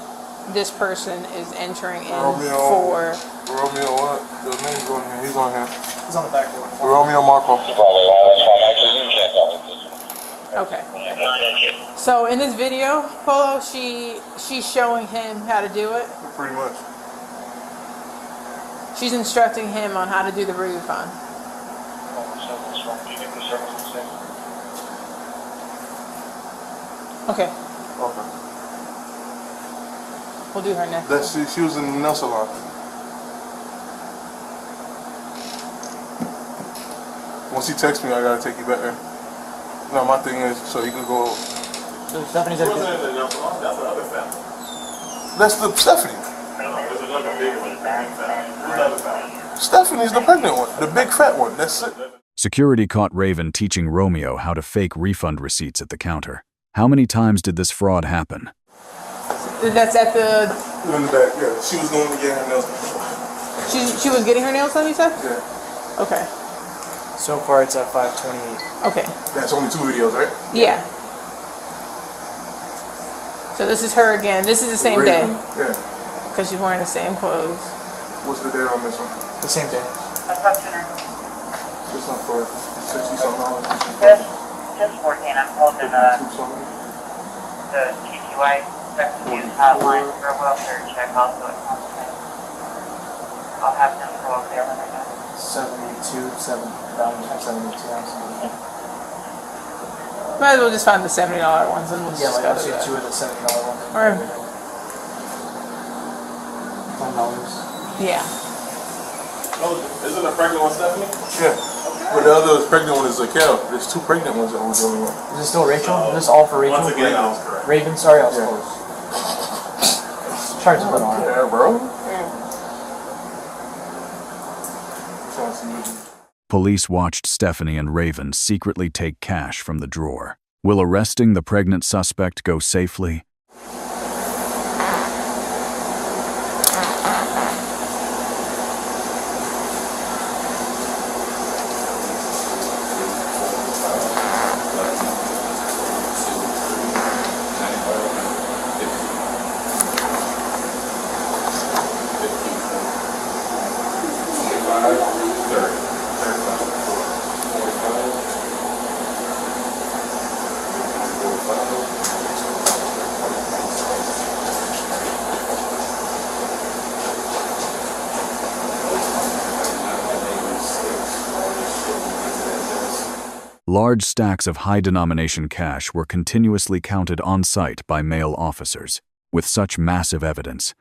this person is entering in for. Romeo, what? The name's on here. He's on here. He's on the back door. Romeo Marco. Okay. So in this video, Polo, she's showing him how to do it. Pretty much. She's instructing him on how to do the refund. Okay. Okay. We'll do her next. She was in the nail salon. Once he texts me, I gotta take you back there. No, my thing is so he can go. So Stephanie's at the nail salon. That's the other family. That's the Stephanie. Stephanie's the pregnant one, the big fat one. That's it. Security caught Raven teaching Romeo how to fake refund receipts at the counter. How many times did this fraud happen? That's at the. In the back, yeah. She was going to get her nails. She was getting her nails done, you said? Yeah. Okay. So far, it's at 528. Okay. That's only 2 videos, right? Yeah. So this is her again. This is the same day. Yeah. Because she's wearing the same clothes. What's the date on this one? The same day. This one for $60-something. Just working. I'm holding the TTY News hotline for a welfare check also at home. I'll have them go up there when they're done. 72. Might as well just find the $70 ones and we'll Yeah, just like go I'll to see that. 2 of the $70 ones. Or, $10. yeah. Oh, isn't the pregnant one Stephanie? Yeah. But the other pregnant one is Zakel. There's 2 pregnant ones that we're dealing with. Is this still Rachel? Is this all for Rachel? Once again, I was correct. Raven, sorry, I was close. Trying to put on. Yeah, bro. Police watched Stephanie and Raven secretly take cash from the drawer. Will arresting the pregnant suspect go safely? Large stacks of high-denomination cash were continuously counted on-site by male officers. With such massive evidence,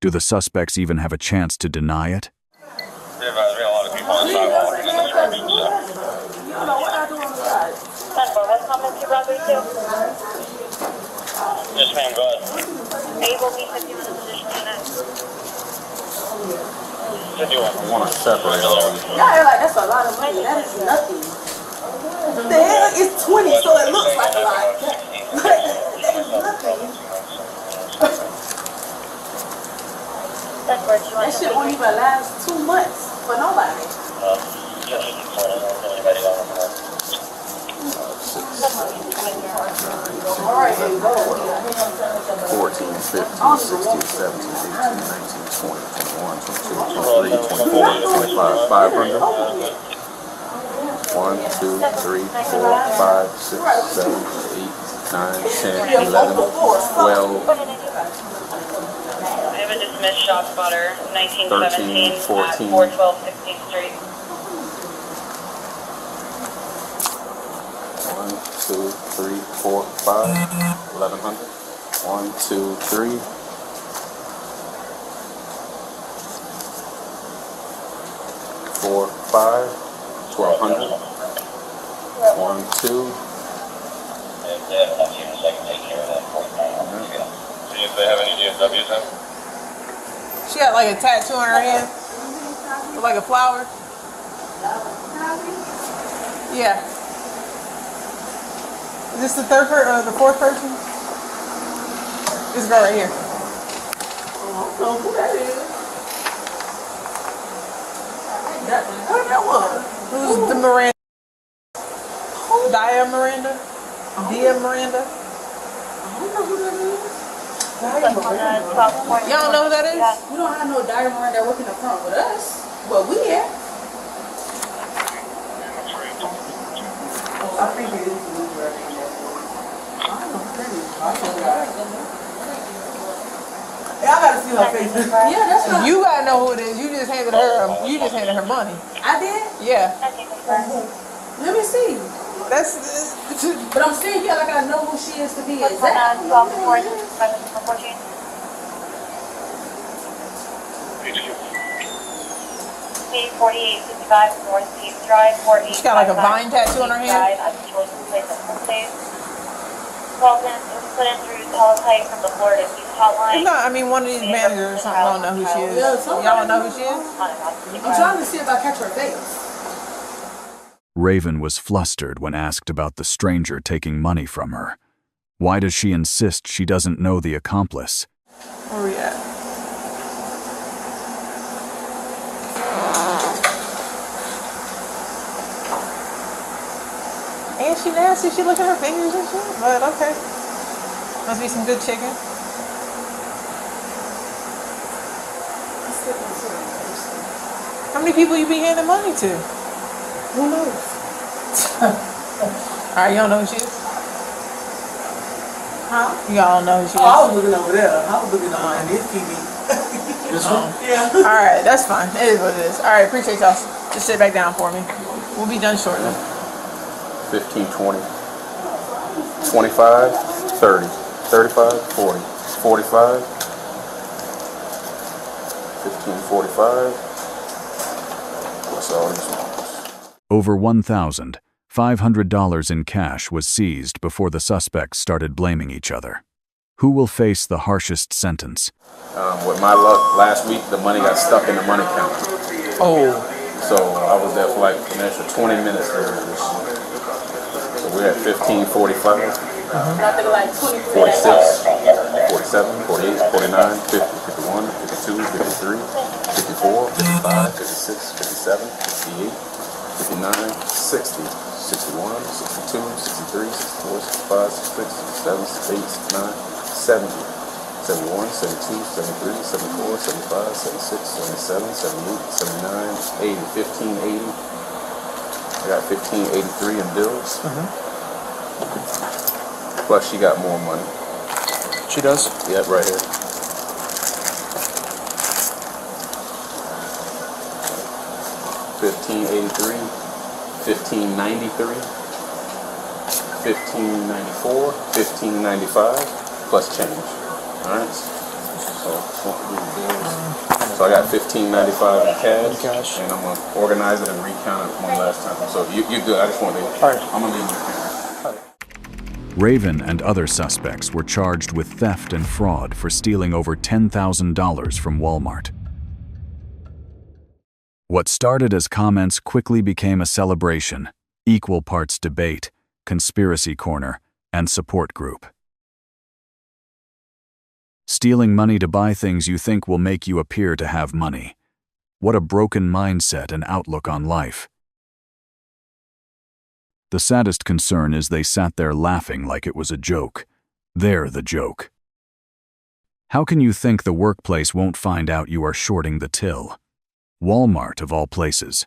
do the suspects even have a chance to deny it? There's a lot of people on the sidewalk in this direction, so. What comments you brought me to? Yes, ma'am, go ahead. Able B51 in position unit. I want to separate all of these. Yeah, like that's a lot of money. That is nothing. The hell is 20, so it looks like a lot. That is nothing. That shit won't even last 2 months for nobody. Alright, here we go. 14, 15, 16, 17, 18, 19, 20, 21, 22, 23, 24, 25, 500. 1, 2, 3, 4, 5, 6, 7, 8, 9, 10, 11, 12. I have a dismissed shop spotter, 1917 13, 14. at 412 16th Street. 1, 2, 3, 4, 5, 1100. 1, 2, 3. 4, 5. 1200. 1, 2. See if they have any DSWs then. She got like a tattoo on her hand. Look like a flower. Yeah. Is this the the fourth person? This girl right here. I don't know who that is. What that was? Who's the Miranda? Dia Miranda? Dia Miranda? I don't know who that is. Y'all don't know who that is? We don't have no diamond that work in the front with us. Well, we have. I think it is. Yeah, I gotta see her face. Yeah, that's not. You gotta know who it is. You just handed her. You just handed her money. I did. Yeah. Let me see. That's. But I'm saying, yeah, like I know who she is to be exact. P4855 North East Drive, 48. She got like a vine tattoo on her hand. Called in, it was put in through teletype from the Florida East hotline. No, I mean one of these managers or something. I don't know who she is. Y'all don't know who she is? I'm trying to see if I catch her face. Raven was flustered when asked about the stranger taking money from her. Why does she insist she doesn't know the accomplice? Where we at? Ain't she nasty? She look at her fingers and shit? But okay. Must be some good chicken. How many people you be handing money to? Who knows? Alright, you don't know who she is? Huh? Y'all don't know who she is? Oh, I was looking over there. I was looking on this TV. This one? Yeah. Alright, that's fine. It is what it is. Alright, appreciate y'all. Just sit back down for me. We'll be done shortly. 15, 20, 25, 30, 35, 40, 45, 15, 45. What's all these ones? Over $1,500 in cash was seized before the suspects started blaming each other. Who will face the harshest sentence? With my luck, last week the money got stuck in the money counter. Oh. So I was there for like an extra 20 minutes there. So we're at 15, 45, 46, 47, 48, 49, 50, 51, 52, 53, 54, 55, 56, 57, 58, 59, 60, 61, 62, 63, 64, 65, 66, 67, 68, 69, 70, 71, 72, 73, 74, 75, 76, 77, 78, 79, 80, 1580. I got 1583 in bills. Plus she got more money. She does? Yep, right here. $1583, $1593, $15.94, $15.95 plus change. All right. So I got $15.95 in cash, and I'm gonna organize it and recount it one last time. So you're good. I just want to. I'm gonna leave my camera. Raven and other suspects were charged with theft and fraud for stealing over $10,000 from Walmart. What started as comments quickly became a celebration, equal parts debate, conspiracy corner, and support group. Stealing money to buy things you think will make you appear to have money. What a broken mindset and outlook on life. The saddest concern is they sat there laughing like it was a joke. They're the joke. How can you think the workplace won't find out you are shorting the till? Walmart, of all places.